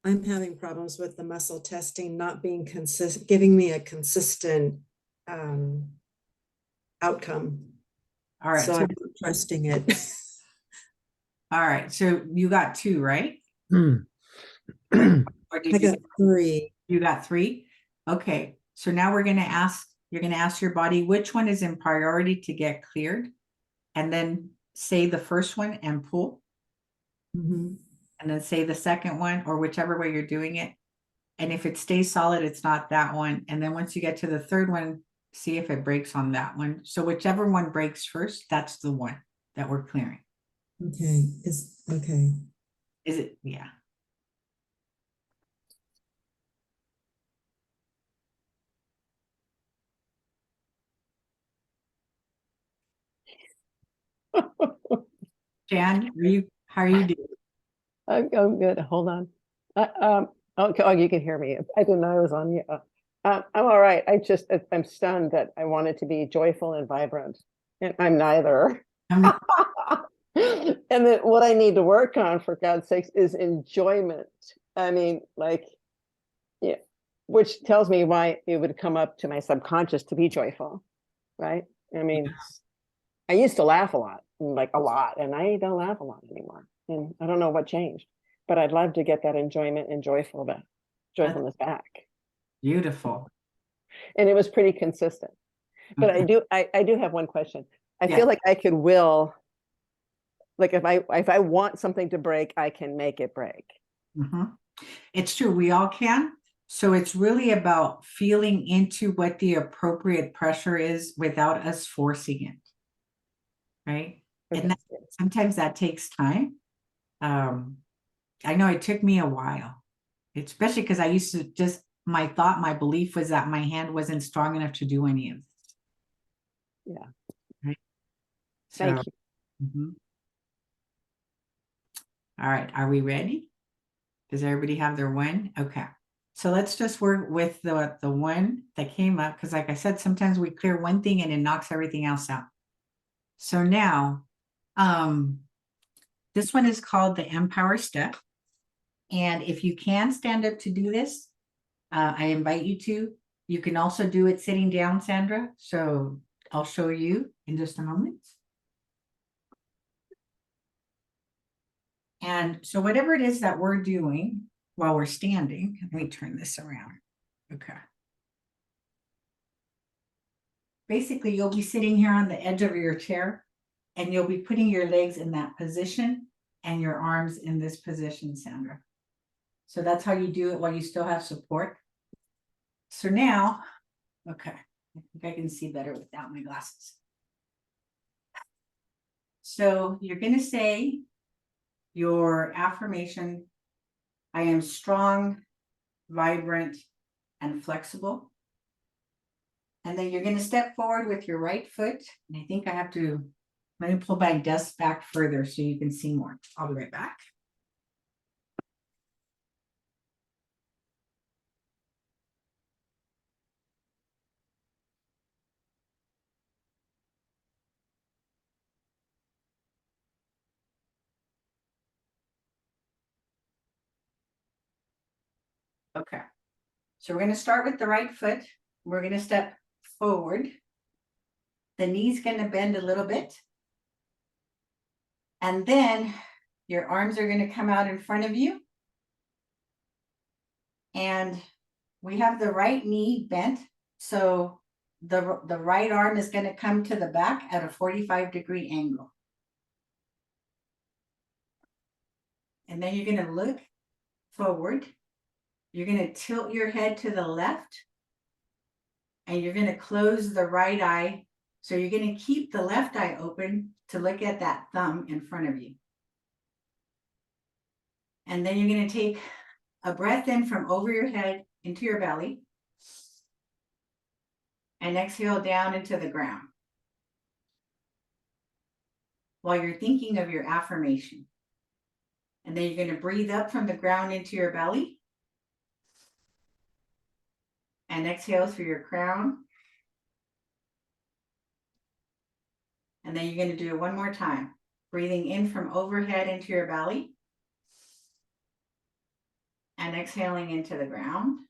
I'm having problems with the muscle testing not being consistent, giving me a consistent outcome. All right. So I'm trusting it. All right. So you got 2, right? Hmm. Or did I got 3. You got 3? Okay. So now we're going to ask, you're going to ask your body which one is in priority to get cleared, and then say the first one and pull. Mm-hmm. And then say the second one, or whichever way you're doing it. And if it stays solid, it's not that one. And then once you get to the third one, see if it breaks on that one. So whichever one breaks first, that's the one that we're clearing. Okay. Okay. Is it? Yeah. Jan, how are you doing? I'm good. Hold on. Okay, oh, you can hear me. I didn't know I was on mute. I'm all right. I'm stunned that I wanted to be joyful and vibrant, and I'm neither. I'm- And then what I need to work on, for God's sakes, is enjoyment. I mean, like, yeah, which tells me why it would come up to my subconscious to be joyful, right? I mean, I used to laugh a lot, like a lot, and I don't laugh a lot anymore. And I don't know what changed, but I'd love to get that enjoyment and joyfulness back. Beautiful. And it was pretty consistent. But I do have one question. I Yeah. feel like I could will, like if I want something to break, I can make it break. Mhm. It's true, we all can. So it's really about feeling into what the appropriate pressure is without us forcing it. Right? Okay. And that, sometimes that takes time. I know it took me a while, especially because I used to just, my belief was that my hand wasn't strong enough to do any of this. Yeah. Right? Thank So, you. mhm. All right, are we ready? Does everybody have their one? Okay. So let's just work with the one that came up, because like I said, sometimes we clear one thing and it knocks everything else out. So now, this one is called the Empower Step. And if you can stand up to do this, I invite you to. You can also do it sitting down, Sandra. So I'll show you in just a moment. And so whatever it is that we're doing while we're standing, let me turn this around. Okay. Basically, you'll be sitting here on the edge of your chair and you'll be putting your legs in that position and your arms in this position, Sandra. So that's how you do it while you still have support. So now, okay, I think I can see better without my glasses. So you're going to say your affirmation, I am strong, vibrant, and flexible. And then you're going to step forward with your right foot. And I think I have to, let me pull my desk back further so you can see more. I'll be right back. Okay. So we're going to start with the right foot. We're going to step forward. The knee's going to bend a little bit. And then your arms are going to come out in front of you. And we have the right knee bent. So the right arm is going to come to the back at a 45-degree angle. And then you're going to look forward. You're going to tilt your head to the left. And you're going to close the right eye. So you're going to keep the left eye open to look at that thumb in front of you. And then you're going to take a breath in from over your head into your belly. And exhale down into the ground. While you're thinking of your affirmation. And then you're going to breathe up from the ground into your belly. And exhale through your crown. And then you're going to do it one more time. Breathing in from overhead into your belly. And exhaling into the ground.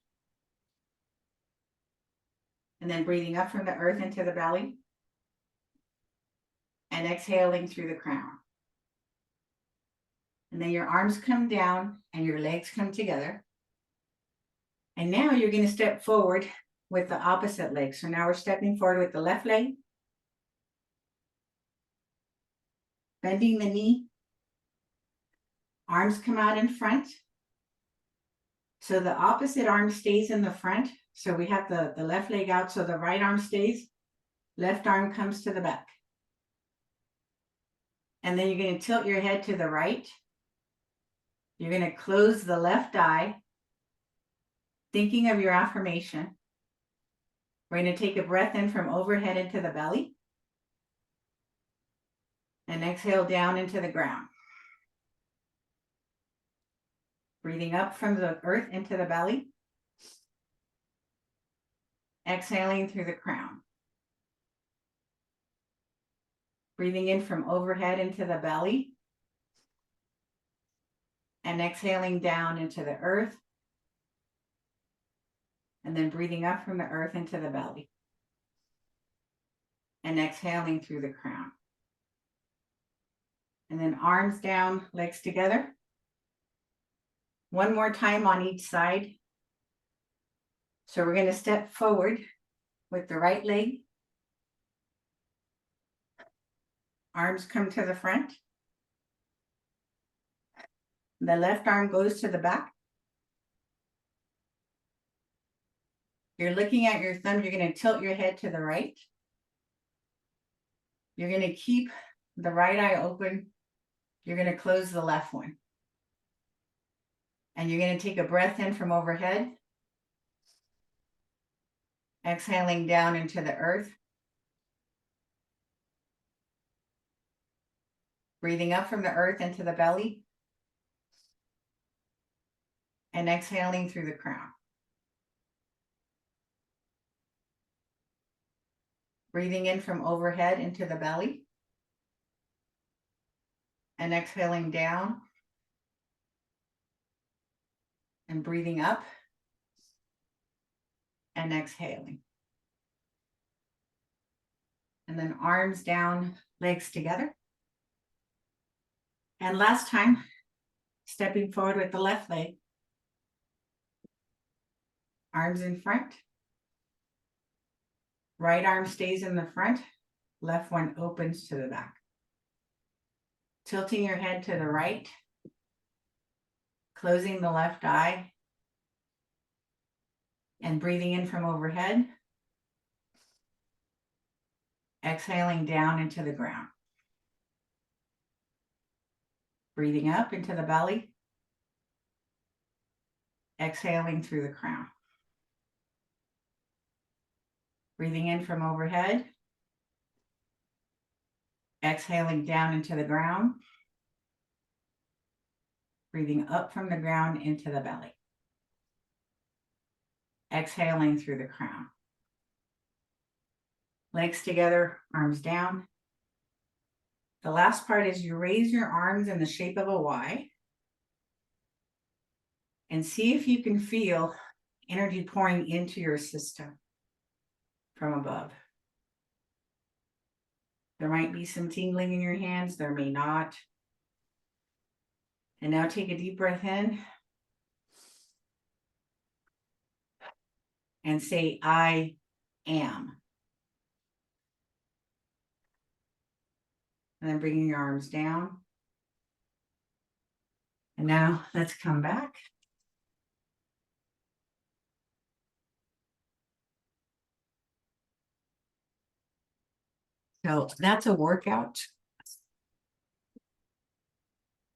And then breathing up from the earth into the belly. And exhaling through the crown. And then your arms come down and your legs come together. And now you're going to step forward with the opposite leg. So now we're stepping forward with the left leg. Bending the knee. Arms come out in front. So the opposite arm stays in the front. So we have the left leg out. So the right arm stays. Left arm comes to the back. And then you're going to tilt your head to the right. You're going to close the left eye. Thinking of your affirmation. We're going to take a breath in from overhead into the belly. And exhale down into the ground. Breathing up from the earth into the belly. Exhaling through the crown. Breathing in from overhead into the belly. And exhaling down into the earth. And then breathing up from the earth into the belly. And exhaling through the crown. And then arms down, legs together. One more time on each side. So we're going to step forward with the right leg. Arms come to the front. The left arm goes to the back. You're looking at your thumb. You're going to tilt your head to the right. You're going to keep the right eye open. You're going to close the left one. And you're going to take a breath in from overhead. Exhaling down into the earth. Breathing up from the earth into the belly. And exhaling through the crown. Breathing in from overhead into the belly. And exhaling down. And breathing up. And exhaling. And then arms down, legs together. And last time, stepping forward with the left leg. Arms in front. Right arm stays in the front. Left one opens to the back. Tilting your head to the right. Closing the left eye. And breathing in from overhead. Exhaling down into the ground. Breathing up into the belly. Exhaling through the crown. Breathing in from overhead. Exhaling down into the ground. Breathing up from the ground into the belly. Exhaling through the crown. Legs together, arms down. The last part is you raise your arms in the shape of a Y. And see if you can feel energy pouring into your system from above. There might be some tingling in your hands, there may not. And now take a deep breath in. And say, I am. And then bringing your arms down. And now let's come back. So that's a workout.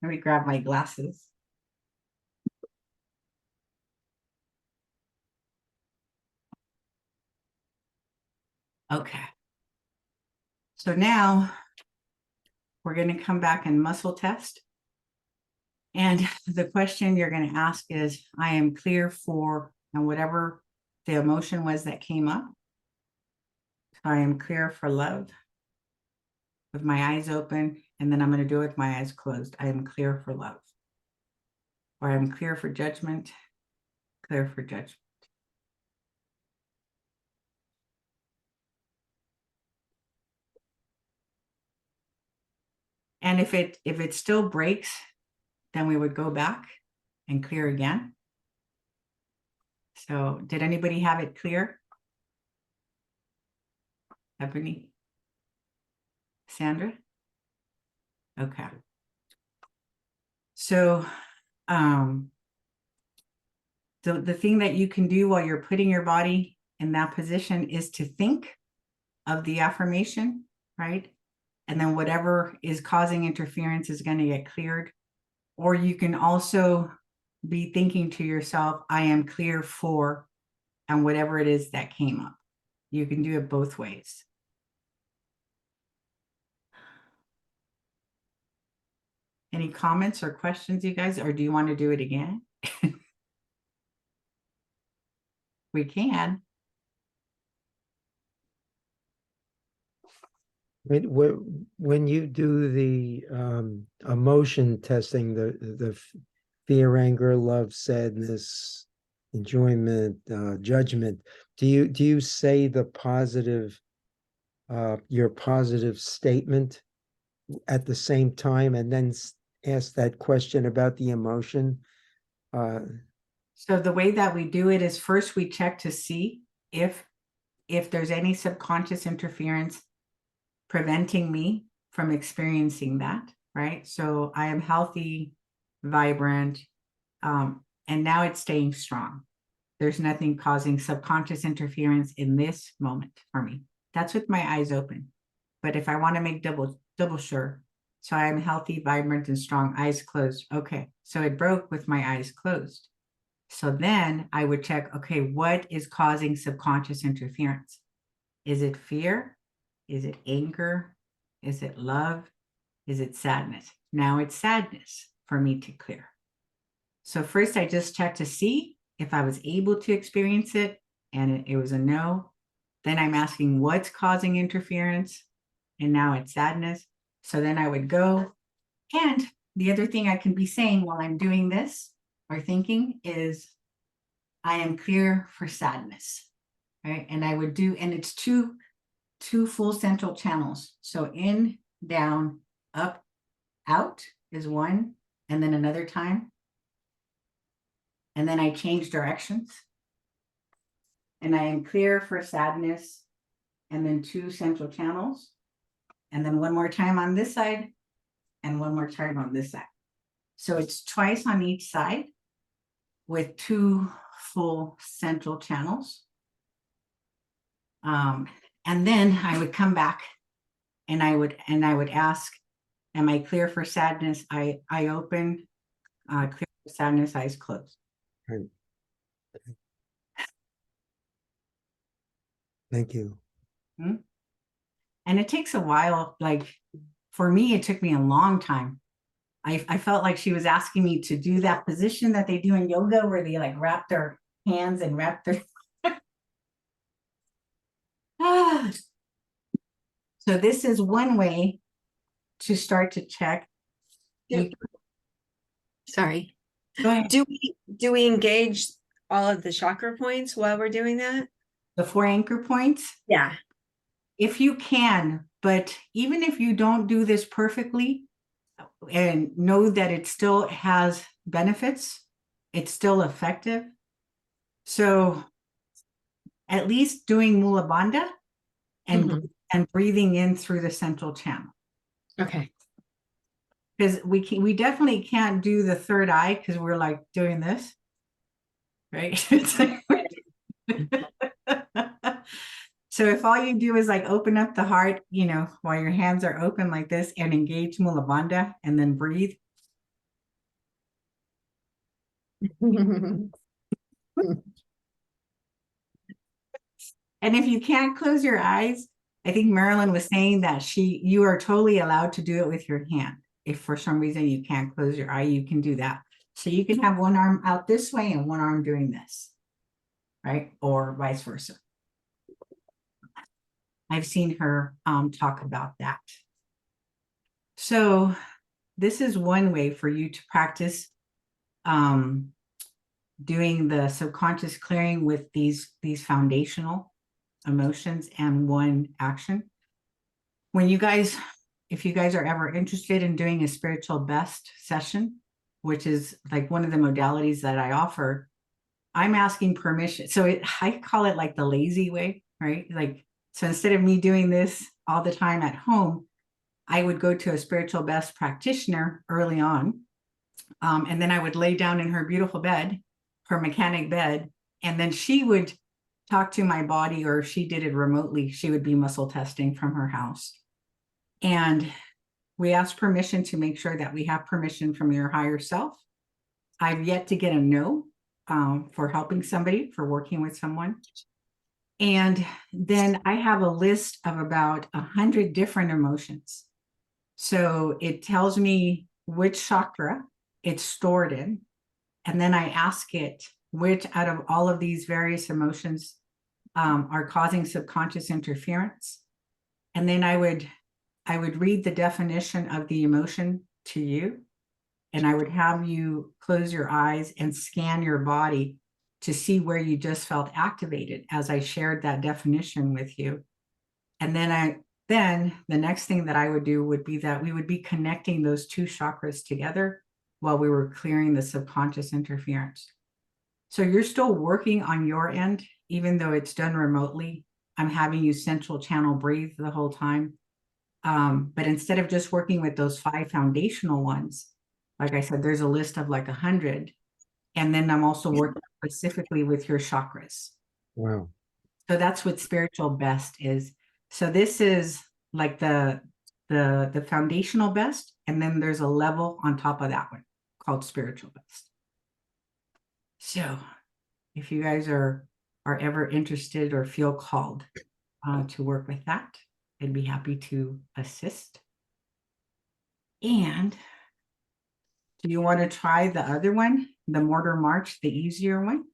Let me grab my glasses. Okay. So now we're going to come back and muscle test. And the question you're going to ask is, I am clear for, and whatever the emotion was that came up. I am clear for love with my eyes open, and then I'm going to do it with my eyes closed. I am clear for love. Or I'm clear for judgment, clear for judgment. And if it still breaks, then we would go back and clear again. So did anybody have it clear? Ebony? Sandra? Okay. So the thing that you can do while you're putting your body in that position is to think of the affirmation, right? And then whatever is causing interference is going to get cleared. Or you can also be thinking to yourself, I am clear for, and whatever it is that came up. You can do it both ways. Any comments or questions, you guys, or do you want to do it again? We can. When you do the emotion testing, the fear, anger, love, sadness, enjoyment, judgment, do you say the positive your positive statement at the same time and then ask that question about the emotion? So the way that we do it is first we check to see if there's any subconscious interference preventing me from experiencing that, right? So I am healthy, vibrant, and now it's staying strong. There's nothing causing subconscious interference in this moment for me. That's with my eyes open. But if I want to make double sure, so I am healthy, vibrant, and strong, eyes closed. Okay, so it broke with my eyes closed. So then I would check, okay, what is causing subconscious interference? Is it fear? Is it anger? Is it love? Is it sadness? Now it's sadness for me to clear. So first I just checked to see if I was able to experience it, and it was a no. Then I'm asking what's causing interference, and now it's sadness. So then I would go, and the other thing I can be saying while I'm doing this or thinking is, I am clear for sadness, right? And I would do, and it's two full central channels. So in, down, up, out is one, and then another time. And then I change directions. And I am clear for sadness, and then 2 central channels. And then one more time on this side, and one more time on this side. So it's twice on each side with 2 full central channels. And then I would come back and I would ask, am I clear for sadness? I open, clear for sadness, eyes closed. Right. Thank you. And it takes a while. Like for me, it took me a long time. I felt like she was asking me to do that position that they do in yoga where they like wrap their hands and wrap their So this is one way to start to check. Sorry. Go ahead. Do we engage all of the chakra points while we're doing that? The 4 anchor points? Yeah. If you can, but even if you don't do this perfectly and know that it still has benefits, it's still effective. So at least doing Mula Bandha and breathing in through the central channel. Okay. Because we definitely can't do the third eye because we're like doing this, right? So if all you do is like open up the heart, you know, while your hands are open like this and engage Mula Bandha and then breathe. And if you can't close your eyes, I think Marilyn was saying that you are totally allowed to do it with your hand. If for some reason you can't close your eye, you can do that. So you can have one arm out this way and one arm doing this, right? Or vice versa. I've seen her talk about that. So this is one way for you to practice doing the subconscious clearing with these foundational emotions and one action. When you guys, if you guys are ever interested in doing a spiritual best session, which is like one of the modalities that I offer, I'm asking permission. So I call it like the lazy way, right? Like, so instead of me doing this all the time at home, I would go to a spiritual best practitioner early on. And then I would lay down in her beautiful bed, her mechanic bed, and then she would talk to my body, or if she did it remotely, she would be muscle testing from her house. And we ask permission to make sure that we have permission from your higher self. I've yet to get a no for helping somebody, for working with someone. And then I have a list of about 100 different emotions. So it tells me which chakra it's stored in. And then I ask it, which out of all of these various emotions are causing subconscious interference. And then I would read the definition of the emotion to you. And I would have you close your eyes and scan your body to see where you just felt activated as I shared that definition with you. And then the next thing that I would do would be that we would be connecting those two chakras together while we were clearing the subconscious interference. So you're still working on your end, even though it's done remotely. I'm having you central channel breathe the whole time. But instead of just working with those 5 foundational ones, like I said, there's a list of like 100. And then I'm also working specifically with your chakras. Wow. So that's what spiritual best is. So this is like the foundational best, and then there's a level on top of that one called spiritual best. So if you guys are ever interested or feel called to work with that, I'd be happy to assist. And do you want to try the other one, the Morter March, the easier one?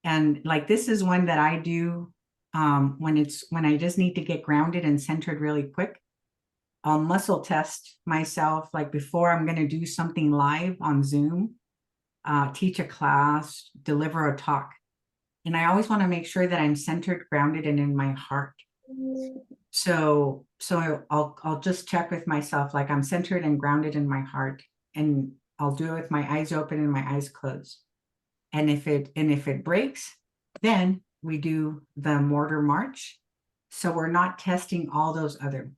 And like this is one that I do when I just need to get grounded and centered really quick. I'll muscle test myself like before I'm going to do something live on Zoom, teach a class, deliver a talk. And I always want to make sure that I'm centered, grounded, and in my heart. So I'll just check with myself, like I'm centered and grounded in my heart, and I'll do it with my eyes open and my eyes closed. And if it breaks, then we do the Morter March. So we're not testing all those other ones.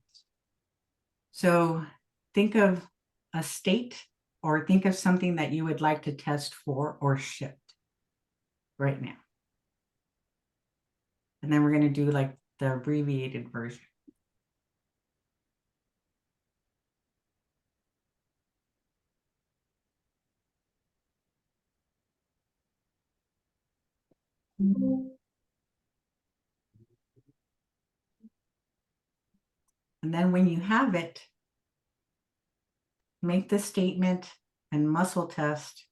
So think of a state or think of something that you would like to test for or shift right now. And then we're going to do like the abbreviated version. And then when you have it, make the statement and muscle test,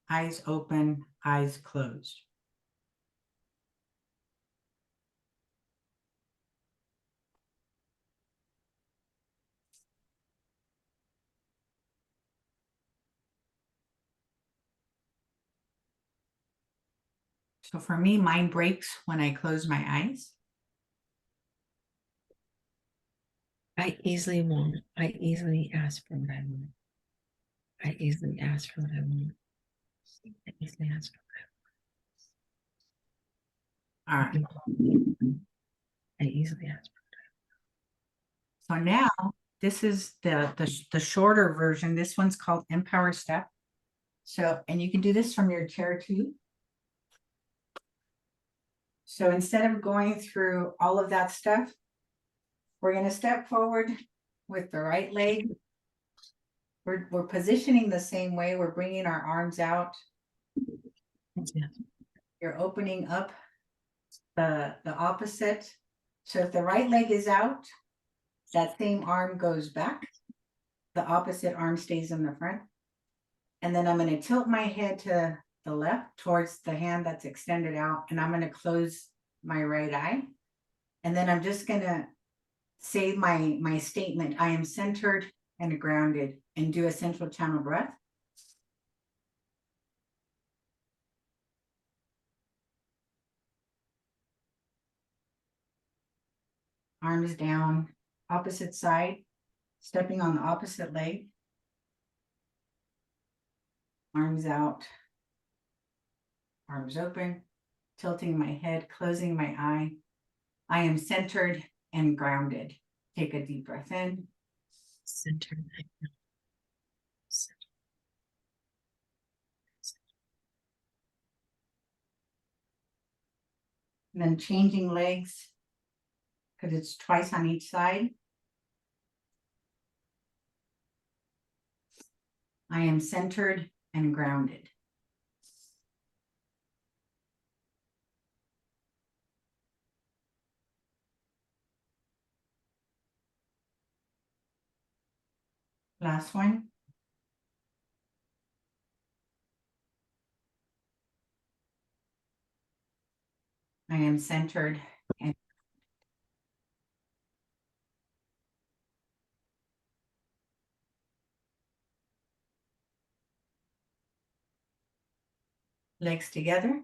eyes open, eyes closed. So for me, mine breaks when I close my eyes. I easily ask for what I want. I easily ask for what I want. I easily ask for All right. what I want. I easily ask for So now this is the shorter version. This one's called Empower Step. So, and you can do this from your chair too. So instead of going through all of that stuff, we're going to step forward with the right leg. We're positioning the same way. We're bringing our arms out. You're opening up the opposite. So if the right leg is out, that same arm goes back. The opposite arm stays in the front. And then I'm going to tilt my head to the left towards the hand that's extended out. And I'm going to close my right eye. And then I'm just going to say my statement. I am centered and grounded, and do a central channel breath. Arms down, opposite side, stepping on the opposite leg. Arms out, arms open, tilting my head, closing my eye. I am centered and grounded. Take a deep breath in. center. And then changing legs, because it's twice on each side. I am centered and grounded. Last one. I am centered and legs together.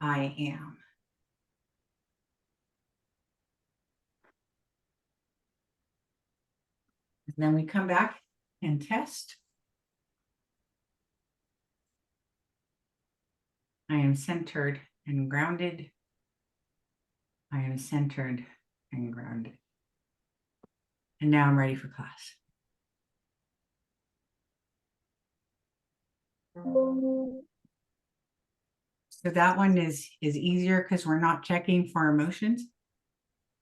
I am. And then we come back and test. I am centered and grounded. I am centered and grounded. And now I'm ready for class. So that one is easier because we're not checking for emotions.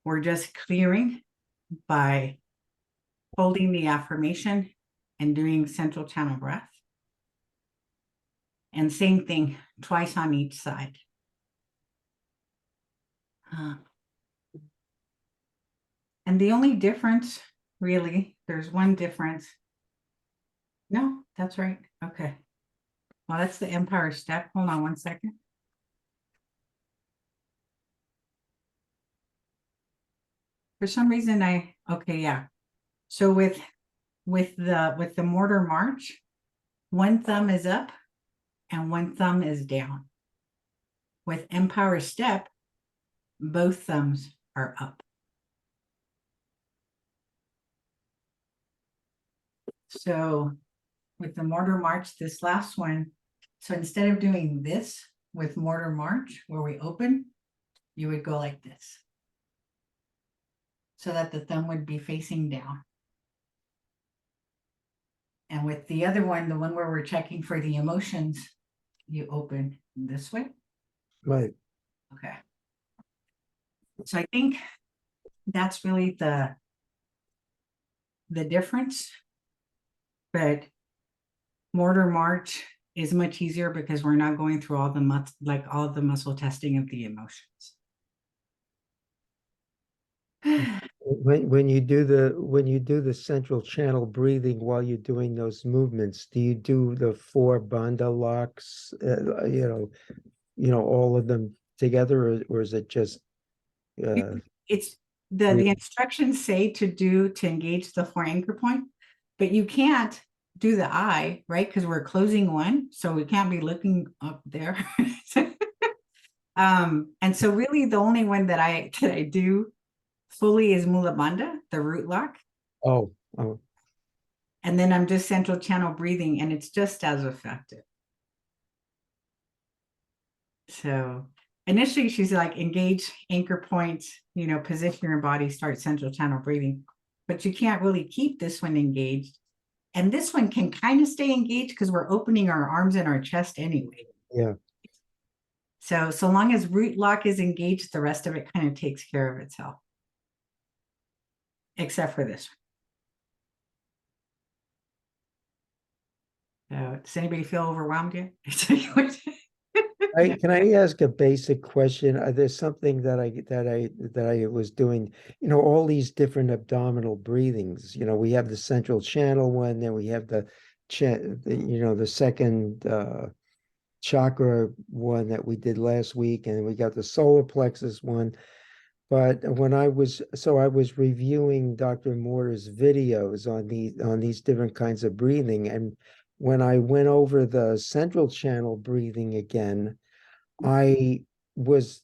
We're just clearing by holding the affirmation and doing central channel breath. And same thing, twice on each side. And the only difference, really, there's one difference. No, that's right. Okay. Well, that's the Empire step. Hold on one second. For some reason, okay, yeah. So with the Morter March, one thumb is up and one thumb is down. With Empire step, both thumbs are up. So with the Morter March, this last one, so instead of doing this with Morter March, where we open, you would go like this. So that the thumb would be facing down. And with the other one, the one where we're checking for the emotions, you open this way. Right. Okay. So I think that's really the difference. But Morter March is much easier because we're not going through all the muscle testing of the emotions. When you do the central channel breathing while you're doing those movements, do you do the 4 bandha locks, all of them together, or is it just It's the instructions say to engage the 4 anchor point, but you can't do the eye, right? Because we're closing one, so we can't be looking up there. And so really the only one that I do fully is Mula Bandha, the root lock. oh And then I'm just central channel breathing, and it's just as effective. So initially she's like, engage anchor points, position your body, start central channel breathing, but you can't really keep this one engaged. And this one can kind of stay engaged because we're opening our arms and our chest anyway. yeah. So long as root lock is engaged, the rest of it kind of takes care of itself. Except for this one. So does anybody feel overwhelmed yet? Can I ask a basic question? There's something that I was doing, all these different abdominal breathings. We have the central channel one, then we have the second chakra one that we did last week, and we got the solar plexus one. But when I was reviewing Dr. Morter's videos on these different kinds of breathing, and when I went over the central channel breathing again, I was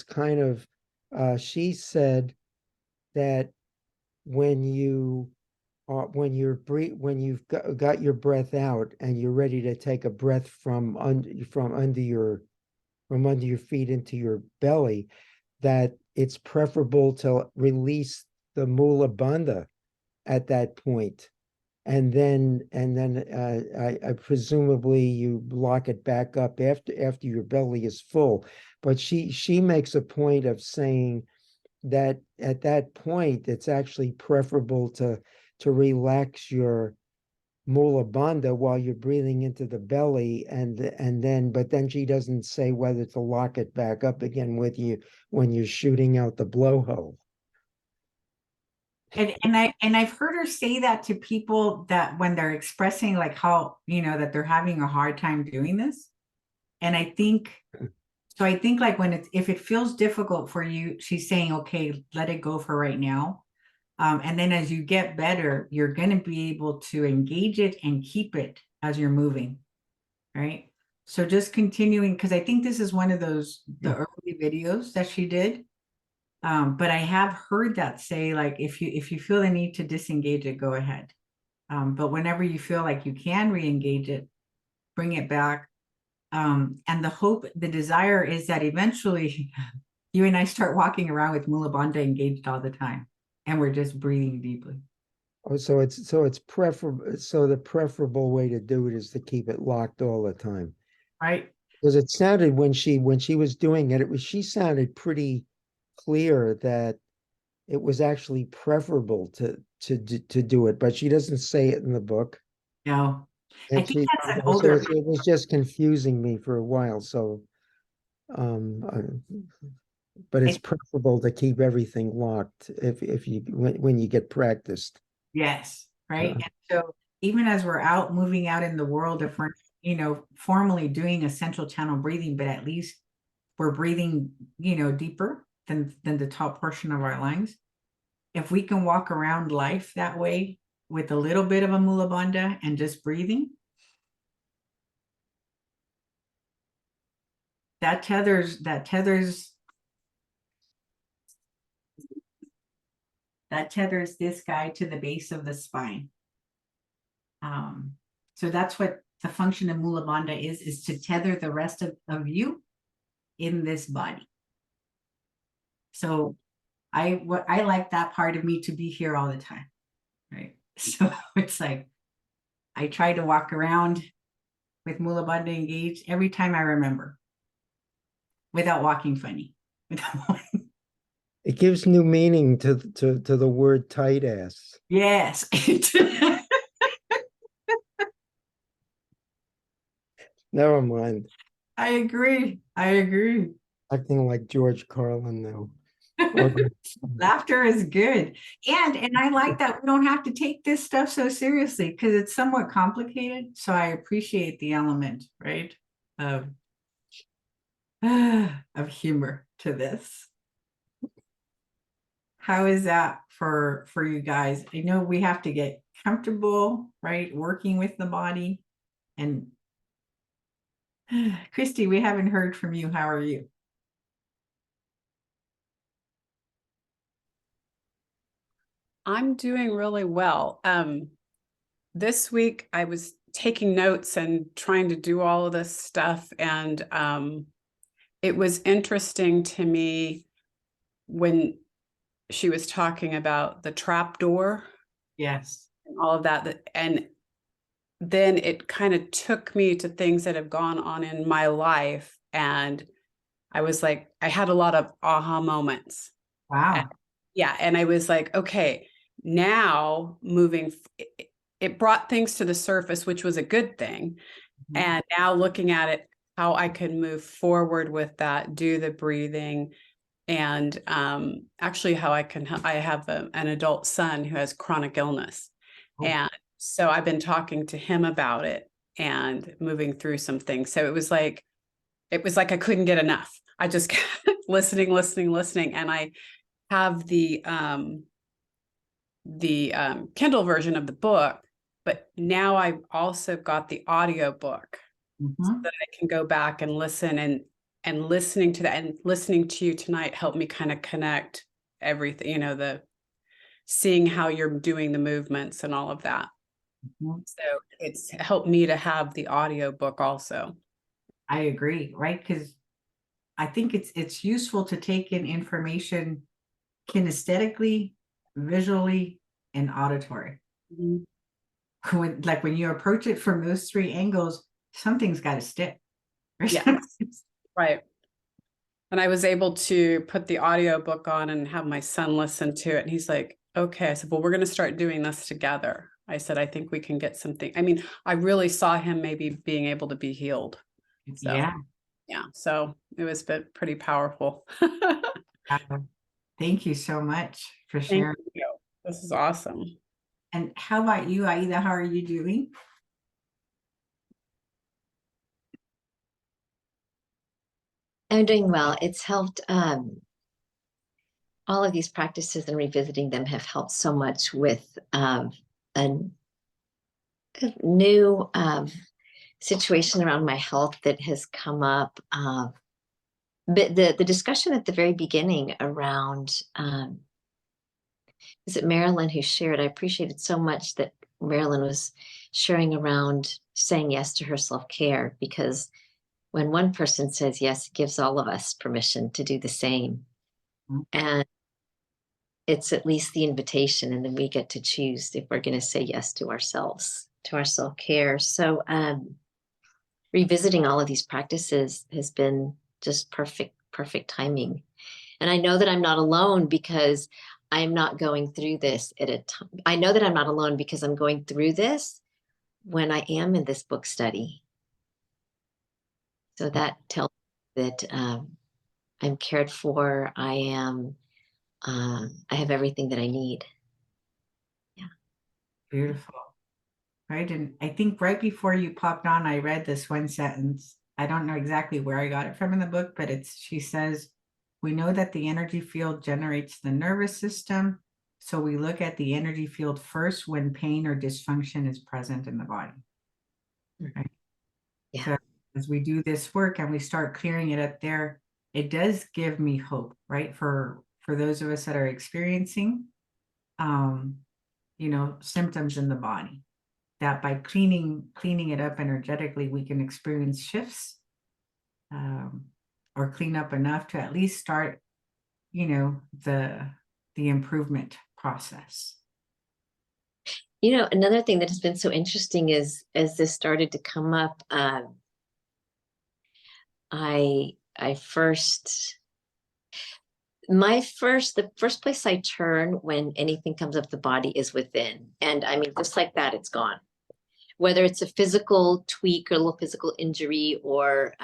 kind of she said that when you've got your breath out and you're ready to take a breath from under your feet into your belly, that it's preferable to release the Mula Bandha at that point. And then I presumably you lock it back up after your belly is full. But she makes a point of saying that at that point it's actually preferable to relax your Mula Bandha while you're breathing into the belly, but then she doesn't say whether to lock it back up again with you when you're shooting out the blowhole. And I've heard her say that to people that when they're expressing like how, that they're having a hard time doing this. And I think So I think like when if it feels difficult for you, she's saying, okay, let it go for right now. And then as you get better, you're going to be able to engage it and keep it as you're moving. Right. So just continuing, because I think this is one of those, the early videos that she did. But I have heard that say, like, if you feel the need to disengage it, go ahead. But whenever you feel like you can re-engage it, bring it back. And the hope, the desire is that eventually you and I start walking around with Mula Bandha engaged all the time, and we're just breathing deeply. Oh, so it's preferable. So the preferable way to do it is to keep it locked all the time. Right. Because it sounded when she was doing it, she sounded pretty clear that it was actually preferable to do it, but she doesn't say it in the book. No, I And think she that's an so older. it was just confusing me for a while. So, but it's preferable to keep everything locked if you when you get practiced. Yes, right. And so even as we're out moving out in the world, if we're, formally doing essential channel breathing, but at least we're breathing, deeper than the top portion of our lungs. If we can walk around life that way with a little bit of a Mula Bandha and just breathing, that tethers this guy to the base of the spine. So that's what the function of Mula Bandha is to tether the rest of you in this body. So I like that part of me to be here all the time, right? So it's like I try to walk around with Mula Bandha engaged every time I remember, without walking funny. It gives new meaning to the word tight ass. Yes. Never mind. I agree. Acting like George Carlin now. Laughter is good. And I like that we don't have to take this stuff so seriously because it's somewhat complicated. So I appreciate the element, right? Of humor to this. How is that for you guys? I know we have to get comfortable, right? Working with the body. And Christy, we haven't heard from you. How are you? I'm doing really well. This week I was taking notes and trying to do all of this stuff. And it was interesting to me when she was talking about the trap door. Yes. And all of that. And then it kind of took me to things that have gone on in my life. And I was like, I had a lot of aha moments. Wow. And I was like, okay, now it brought things to the surface, which was a good thing. Mm-hmm. And now looking at it, how I can move forward with that, do the breathing, and actually how I have an adult son who has chronic illness. Oh. And so I've been talking to him about it and moving through some things. So it was like I couldn't get enough. I just kept listening. And I have the Kindle version of the book, but now I've also got the audio book, mm-hmm. so that I can go back and listen, and listening to that and listening to you tonight helped me kind of connect everything, the seeing how you're doing the movements and all of that. Mm-hmm. So it's helped me to have the audio book also. I agree, right? Because I think it's useful to take in information kinesthetically, visually, and auditory. Mm-hmm. When you approach it from those three angles, something's got to stick. Yeah. Right. And I was able to put the audio book on and have my son listen to it. And he's like, okay. I said, well, we're going to start doing this together. I said, I think we can get something. I mean, I really saw him maybe being able to be healed. So, yeah. So it was pretty powerful. Thank you so much for sharing. Thank you. This is awesome. And how about you, Aida? How are you doing? I'm doing well. It's helped, all of these practices and revisiting them have helped so much with a new situation around my health that has come up. But the discussion at the very beginning around, is it Marilyn who shared? I appreciated so much that Marilyn was sharing around saying yes to her self-care, because when one person says yes, it gives all of us permission to do the same. And it's at least the invitation, and then we get to choose if we're going to say yes to ourselves, to our self-care. So revisiting all of these practices has been just perfect timing. And I know that I'm not alone, because I'm not going through this at a time. I know that I'm not alone because I'm going through this when I am in this book study. So that tells me that I'm cared for. I have everything that I need. Yeah. Beautiful. Right. And I think right before you popped on, I read this one sentence. I don't know exactly where I got it from in the book, but she says, we know that the energy field generates the nervous system. So we look at the energy field first when pain or dysfunction is present in the body. Right. Yeah. So as we do this work and we start clearing it up there, it does give me hope, right? For those of us that are experiencing, symptoms in the body, that by cleaning it up energetically, we can experience shifts, or clean up enough to at least start, the improvement process. Another thing that has been so interesting is, as this started to come up, the first place I turn when anything comes up the body is within. And I mean, just like that, it's gone. Whether it's a physical tweak or a little physical injury or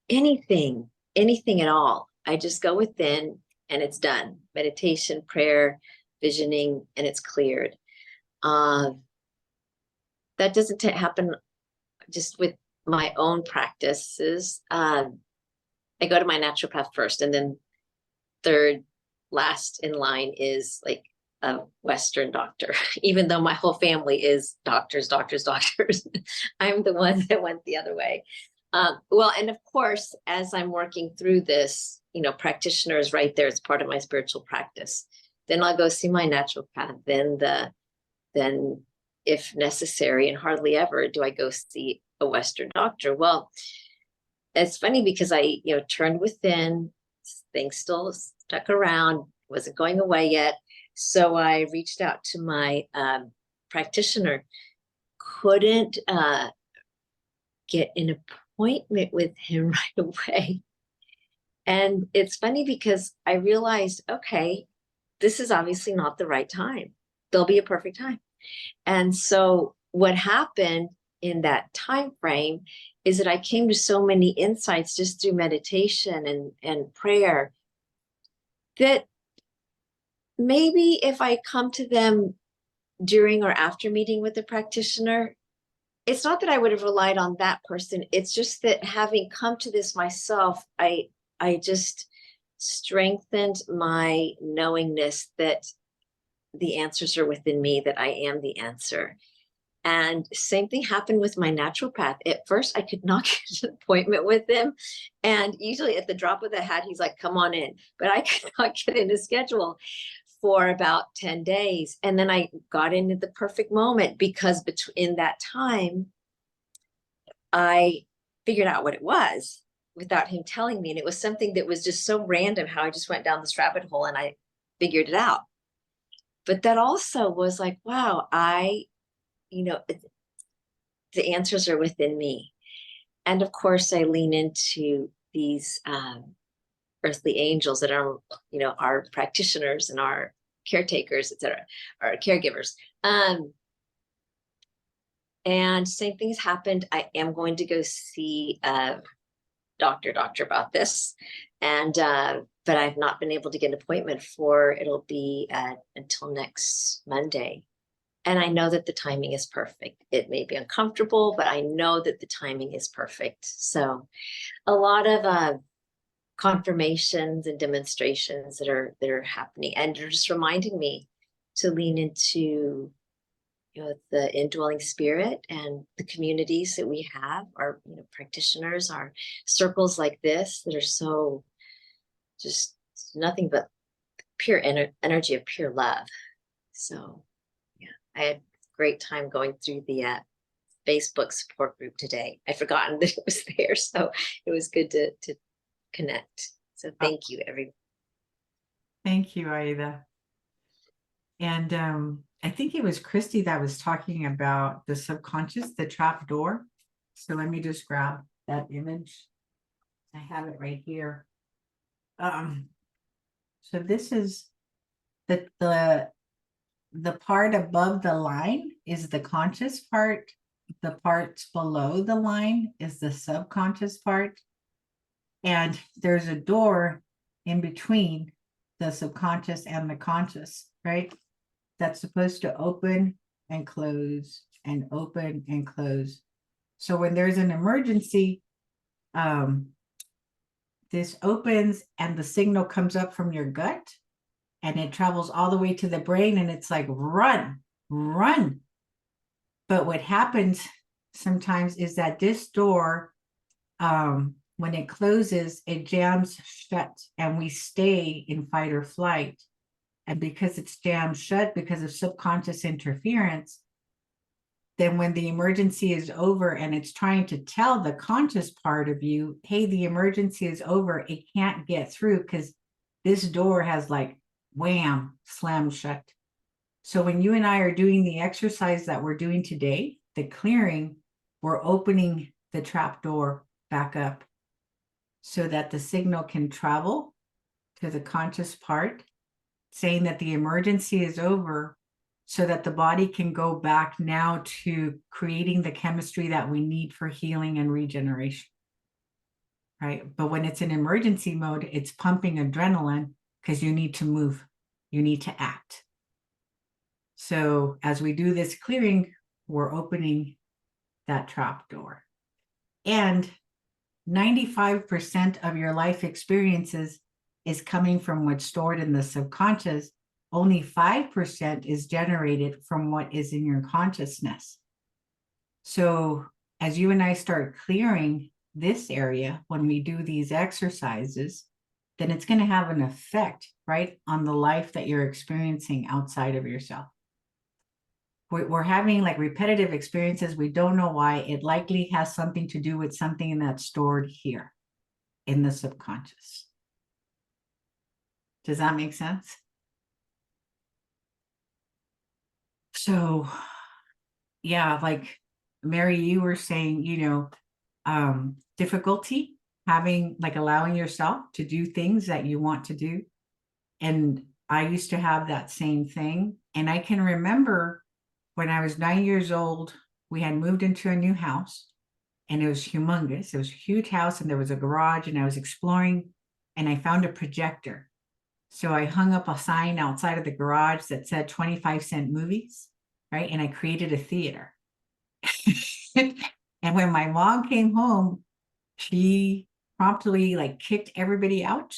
anything at all, I just go within and it's done. Meditation, prayer, visioning, and it's cleared. That doesn't happen just with my own practices. I go to my naturopath first, and then third last in line is like a Western doctor, even though my whole family is doctors. I'm the one that went the other way. Well, and of course, as I'm working through this, practitioner is right there. It's part of my spiritual practice. Then I'll go see my naturopath. Then if necessary, and hardly ever do I go see a Western doctor. Well, it's funny because I, turned within, things still stuck around, wasn't going away yet. So I reached out to my practitioner, couldn't get an appointment with him right away. And it's funny because I realized, okay, this is obviously not the right time. There'll be a perfect time. And so what happened in that time frame is that I came to so many insights just through meditation and prayer, that maybe if I come to them during or after meeting with the practitioner, it's not that I would have relied on that person. It's just that having come to this myself, I just strengthened my knowingness that the answers are within me, that I am the answer. And same thing happened with my naturopath. At first, I could not get an appointment with him. And usually at the drop of the hat, he's like, come on in. But I could not get in his schedule for about 10 days. And then I got into the perfect moment, because in that time, I figured out what it was without him telling me. And it was something that was just so random, how I just went down this rabbit hole and I figured it out. But that also was like, wow, the answers are within me. And of course, I lean into these earthly angels that are, our practitioners and our caretakers, etc., our caregivers. And same things happened. I am going to go see a doctor about this. And, but I've not been able to get an appointment it'll be until next Monday. And I know that the timing is perfect. It may be uncomfortable, but I know that the timing is perfect. So a lot of confirmations and demonstrations that are happening, and they're just reminding me to lean into, you know, the indwelling spirit and the communities that we have, our, you know, practitioners, our circles like this that are so just nothing but pure energy of pure love. So yeah, I had a great time going through the Facebook support group today. I'd forgotten that it was there, so it was good to connect. So thank you, everyone. Thank you, Aida. And I think it was Christy that was talking about the subconscious, the trap door. So let me just grab that image. I have it right here. So this is the part above the line is the conscious part. The parts below the line is the subconscious part. And there's a door in between the subconscious and the conscious, right? That's supposed to open and close and open and close. So when there's an emergency, this opens and the signal comes up from your gut and it travels all the way to the brain and it's like, run, run. But what happens sometimes is that this door, when it closes, it jams shut and we stay in fight or flight. And because it's jammed shut because of subconscious interference, then when the emergency is over and it's trying to tell the conscious part of you, hey, the emergency is over, it can't get through because this door has like wham, slammed shut. So when you and I are doing the exercise that we're doing today, the clearing, we're opening the trap door back up so that the signal can travel to the conscious part, saying that the emergency is over so that the body can go back now to creating the chemistry that we need for healing and regeneration, right? But when it's in emergency mode, it's pumping adrenaline because you need to move, you need to act. So as we do this clearing, we're opening that trap door. And 95% of your life experiences is coming from what's stored in the subconscious. Only 5% is generated from what is in your consciousness. So as you and I start clearing this area, when we do these exercises, then it's going to have an effect, right, on the life that you're experiencing outside of yourself. We're having like repetitive experiences. We don't know why. It likely has something to do with something that's stored here in the subconscious. Does that make sense? So, yeah, like Mary, you were saying, you know, difficulty having, like allowing yourself to do things that you want to do. And I used to have that same thing. And I can remember when I was 9 years old, we had moved into a new house and it was humongous. It was a huge house and there was a garage and I was exploring and I found a projector. So I hung up a sign outside of the garage that said 25-cent movies, right? And I created a theater. And when my mom came home, she promptly like kicked everybody out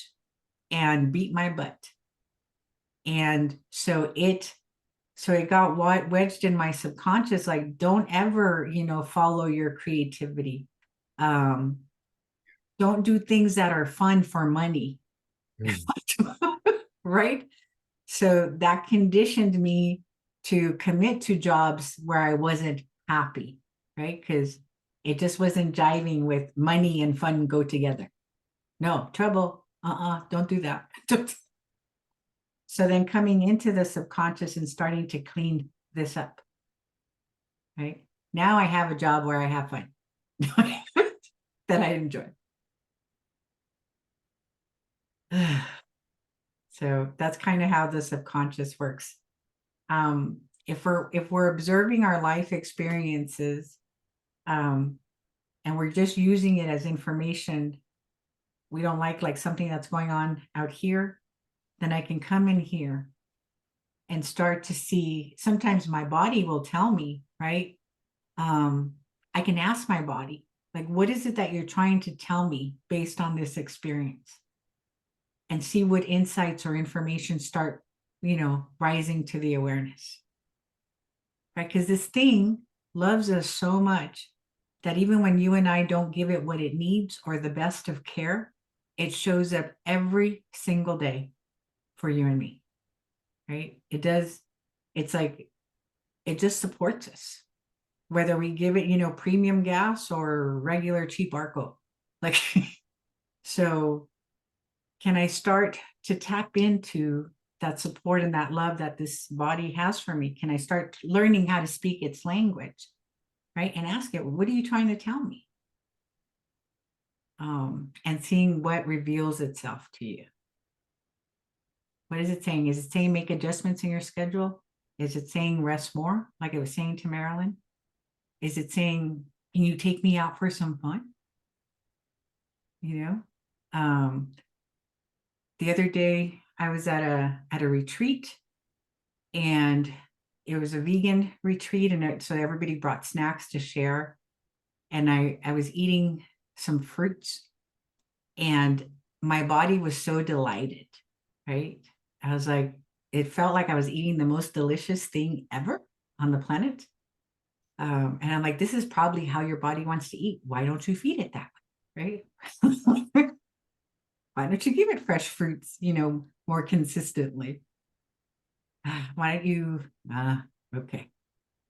and beat my butt. And so it got wedged in my subconscious, like, don't ever, you know, follow your creativity. Don't do things that are fun for money. Right? So that conditioned me to commit to jobs where I wasn't happy, right? Because it just wasn't jiving with money and fun go together. No, trouble. Don't do that. So then coming into the subconscious and starting to clean this up, right? Now I have a job where I have fun that I enjoy. So that's kind of how the subconscious works. If we're observing our life experiences, and we're just using it as information, we don't like something that's going on out here, then I can come in here and start to see, sometimes my body will tell me, right? I can ask my body, like, what is it that you're trying to tell me based on this experience? and see what insights or information start, rising to the awareness. Right? Because this thing loves us so much that even when you and I don't give it what it needs or the best of care, it shows up every single day for you and me. Right? It does. It's like, it just supports us, whether we give it, premium gas or regular cheap Arco. Like, so can I start to tap into that support and that love that this body has for me? Can I start learning how to speak its language, right? And ask it, what are you trying to tell me? And seeing what reveals itself to you. What is it saying? Is it saying make adjustments in your schedule? Is it saying rest more, like it was saying to Marilyn? Is it saying, can you take me out for some fun? The other day I was at a retreat, and it was a vegan retreat, and so everybody brought snacks to share. And I was eating some fruits, and my body was so delighted, right? I was like, it felt like I was eating the most delicious thing ever on the planet. And I'm like, this is probably how your body wants to eat. Why don't you feed it that way, right? Why don't you give it fresh fruits, more consistently? Why don't you, okay.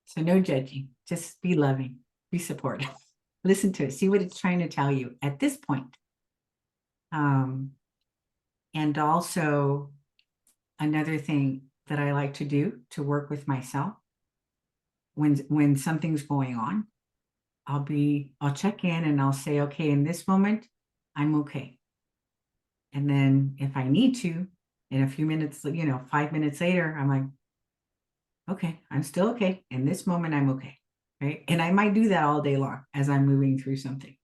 So no judging, just be loving, be supportive. Listen to it, see what it's trying to tell you at this point. And also another thing that I like to do to work with myself, when something's going on, I'll check in and I'll say, okay, in this moment, I'm okay. And then if I need to, in a few minutes, 5 minutes later, I'm like, okay, I'm still okay. In this moment, I'm okay, right? And I might do that all day long as I'm moving through something.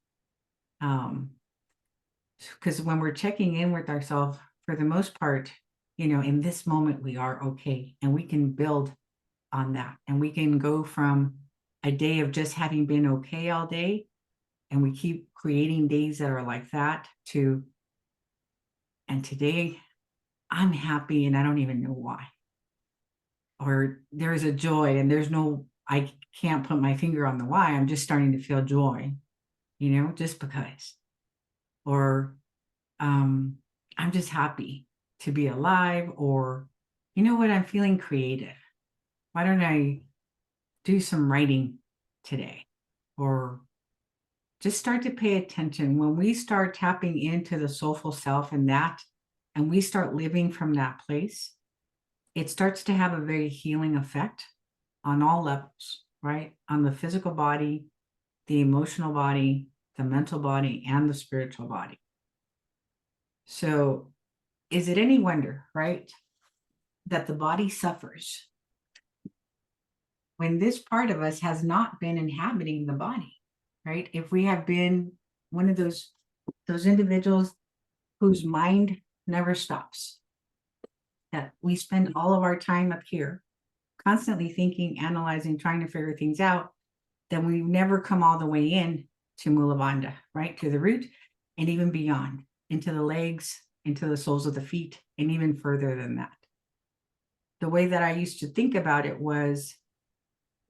Because when we're checking in with ourselves, for the most part, in this moment, we are okay. And we can build on that. And we can go from a day of just having been okay all day, and we keep creating days that are like that, to, and today I'm happy and I don't even know why. Or there's a joy and I can't put my finger on the why. I'm just starting to feel joy, just because. Or I'm just happy to be alive. Or, you know what, I'm feeling creative. Why don't I do some writing today? Or just start to pay attention. When we start tapping into the soulful self and we start living from that place, it starts to have a very healing effect on all levels, right? On the physical body, the emotional body, the mental body, and the spiritual body. So is it any wonder, right, that the body suffers when this part of us has not been inhabiting the body, right? If we have been one of those individuals whose mind never stops, that we spend all of our time up here constantly thinking, analyzing, trying to figure things out, then we never come all the way in to Mula Bandha, right? To the root, and even beyond, into the legs, into the soles of the feet, and even further than that. The way that I used to think about it was,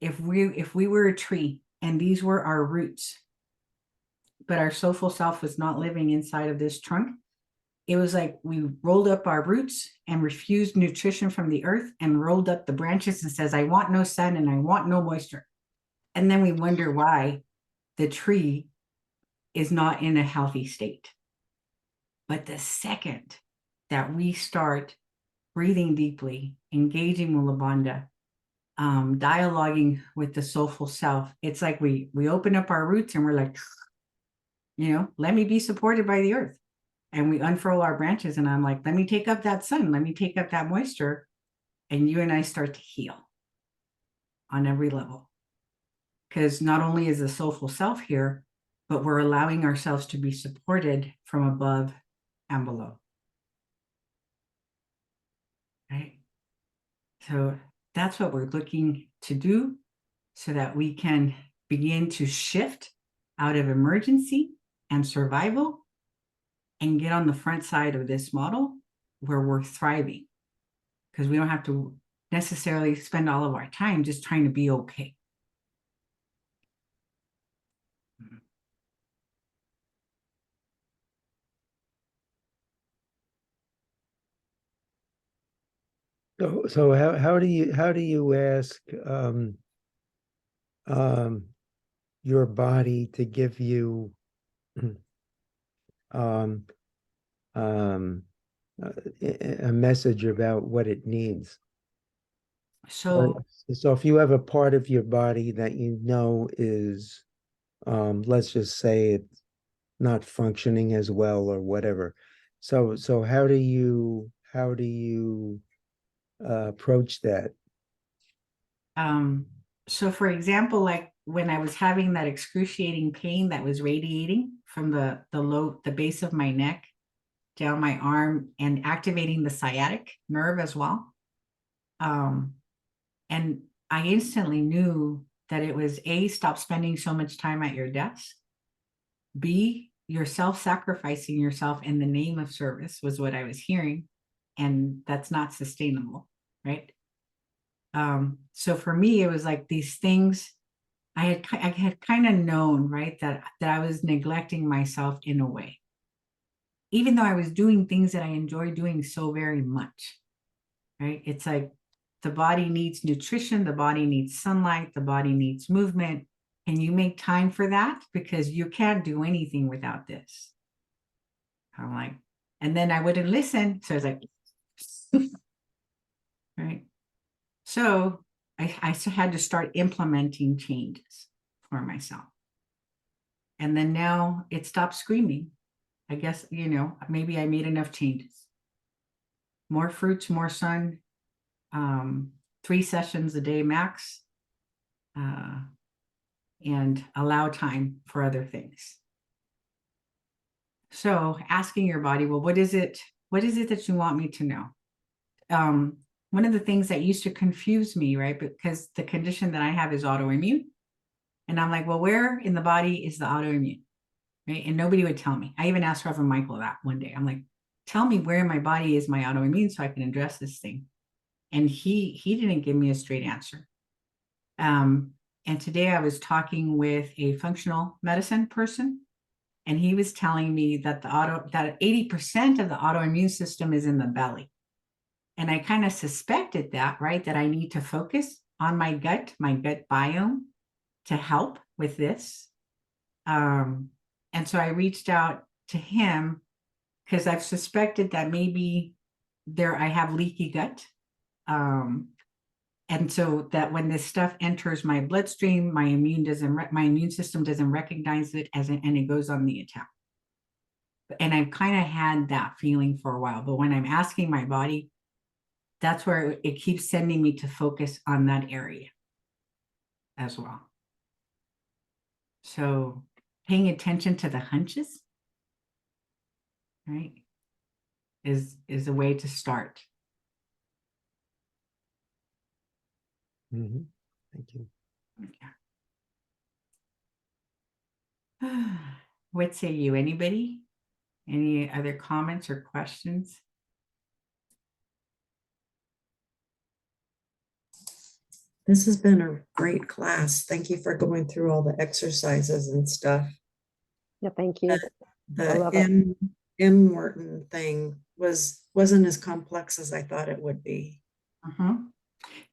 if we were a tree and these were our roots, but our soulful self was not living inside of this trunk, it was like we rolled up our roots and refused nutrition from the earth and rolled up the branches and says, I want no sun and I want no moisture. And then we wonder why the tree is not in a healthy state. But the second that we start breathing deeply, engaging Mula Bandha, dialoguing with the soulful self, it's like we open up our roots and we're like, let me be supported by the earth. And we unfurl our branches, and I'm like, let me take up that sun, let me take up that moisture. And you and I start to heal on every level. Because not only is the soulful self here, but we're allowing ourselves to be supported from above and below. Right? So that's what we're looking to do, so that we can begin to shift out of emergency and survival and get on the front side of this model where we're thriving, because we don't have to necessarily spend all of our time just trying to be okay. So how do you ask your body to give you um, um, a message about what it needs? So So if you have a part of your body that you know is, let's just say it's not functioning as well or whatever. So how do you approach that? so for example, like when I was having that excruciating pain that was radiating from the base of my neck down my arm and activating the sciatic nerve as well. And I instantly knew that it was A, stop spending so much time at your desk. B, you're self-sacrificing yourself in the name of service was what I was hearing. And that's not sustainable, right? So for me, it was like these things I had kind of known, right, that I was neglecting myself in a way, even though I was doing things that I enjoy doing so very much, right? It's like the body needs nutrition, the body needs sunlight, the body needs movement. Can you make time for that? Because you can't do anything without this. I'm like, and then I wouldn't listen. So I was like, right. So I had to start implementing changes for myself. And then now it stopped screaming. I guess, maybe I made enough changes. More fruits, more sun, 3 sessions a day max, and allow time for other things. So asking your body, well, what is it that you want me to know? One of the things that used to confuse me, right? Because the condition that I have is autoimmune. And I'm like, well, where in the body is the autoimmune? Right? And nobody would tell me. I even asked Reverend Michael that one day. I'm like, tell me where in my body is my autoimmune so I can address this thing. And he didn't give me a straight answer. And today I was talking with a functional medicine person, and he was telling me that that 80% of the autoimmune system is in the belly. And I kind of suspected that, right? That I need to focus on my gut biome to help with this. And so I reached out to him because I've suspected that maybe I have leaky gut. And so that when this stuff enters my bloodstream, my immune system doesn't recognize it and it goes on the attack. And I've kind of had that feeling for a while, but when I'm asking my body, that's where it keeps sending me to focus on that area as well. So paying attention to the hunches, right, is a way to start. Mm-hmm. Thank you. Okay. What say you? Anybody? Any other comments or questions? This has been a great class. Thank you for going through all the exercises and stuff. Yeah, thank you. I love The it. M. Morton thing wasn't as complex as I thought it would be.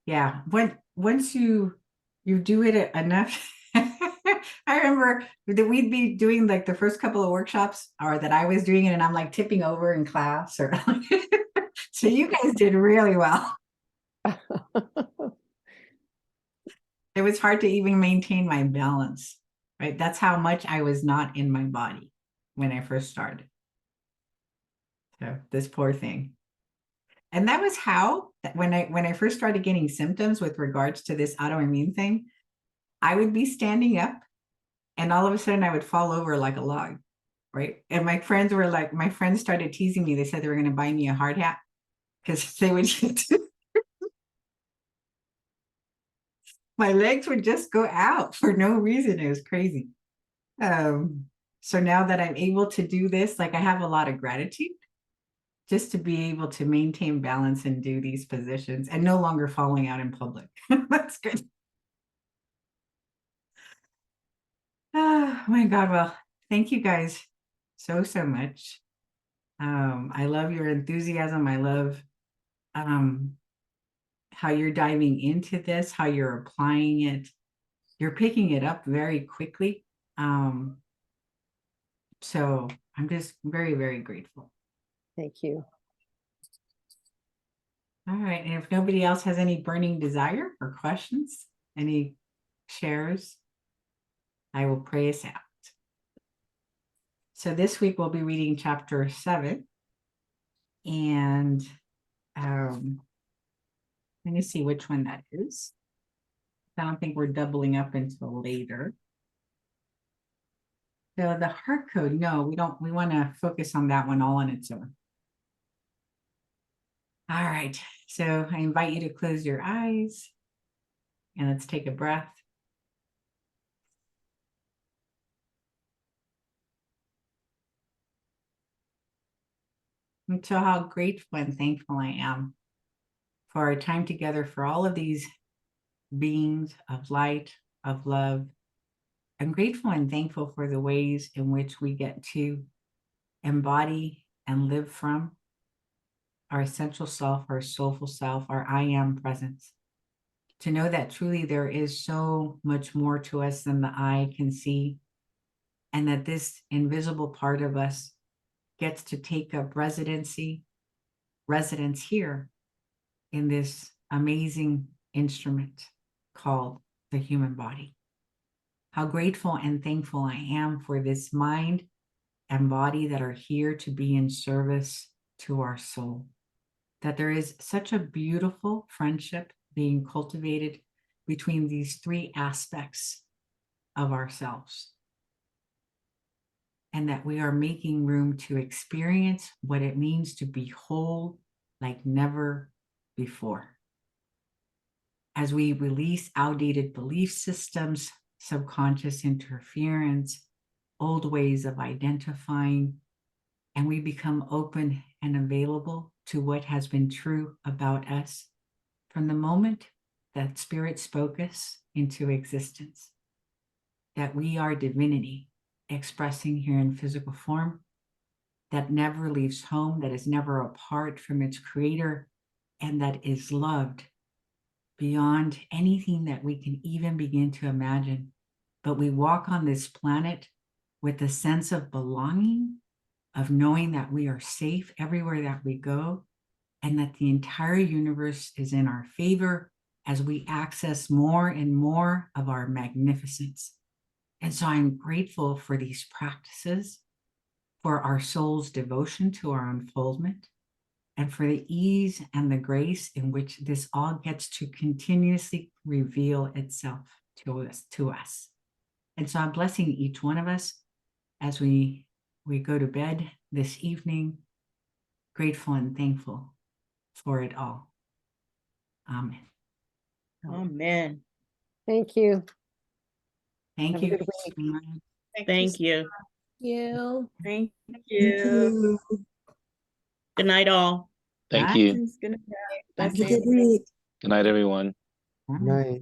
Yeah, once you do it enough. I remember that we'd be doing like the first couple of workshops, or that I was doing it, and I'm like tipping over in class, or so you guys did really well. It was hard to even maintain my balance, right? That's how much I was not in my body when I first started. So this poor thing. And that was how, when I first started getting symptoms with regards to this autoimmune thing, I would be standing up and all of a sudden I would fall over like a log, right? And my friends started teasing me. They said they were going to buy me a hard hat because they would my legs would just go out for no reason. It was crazy. So now that I'm able to do this, like I have a lot of gratitude just to be able to maintain balance and do these positions and no longer falling out in public. That's good. Oh my God. Well, thank you guys so much. I love your enthusiasm. I love how you're diving into this, how you're applying it. You're picking it up very quickly. So I'm just very grateful. Thank you. All right. And if nobody else has any burning desire or questions, any shares, I will pray us out. So this week we'll be reading chapter 7. And let me see which one that is. I don't think we're doubling up until later. So the heart code, no, we don't. We want to focus on that one all on its own. All right. So I invite you to close your eyes and let's take a breath. And tell how grateful and thankful I am for our time together, for all of these beings of light, of love. I'm grateful and thankful for the ways in which we get to embody and live from our essential self, our soulful self, our I am presence. To know that truly there is so much more to us than the eye can see, and that this invisible part of us gets to take up residence here in this amazing instrument called the human body. How grateful and thankful I am for this mind and body that are here to be in service to our soul. That there is such a beautiful friendship being cultivated between these three aspects of ourselves. And that we are making room to experience what it means to be whole like never before. As we release outdated belief systems, subconscious interference, old ways of identifying, and we become open and available to what has been true about us from the moment that spirit spoke us into existence, that we are divinity expressing here in physical form, that never leaves home, that is never apart from its creator, and that is loved beyond anything that we can even begin to imagine. But we walk on this planet with a sense of belonging, of knowing that we are safe everywhere that we go, and that the entire universe is in our favor as we access more and more of our magnificence. And so I'm grateful for these practices, for our soul's devotion to our unfoldment, and for the ease and the grace in which this all gets to continuously reveal itself to us. And so I'm blessing each one of us as we go to bed this evening, grateful and thankful for it all. Amen. Amen. Thank you. Thank Have a you. good week. Thank you. You. Thank you. Good night, all. Thank Bye. you. Good night. Have a Blessings. good week. Good night, everyone. Good night.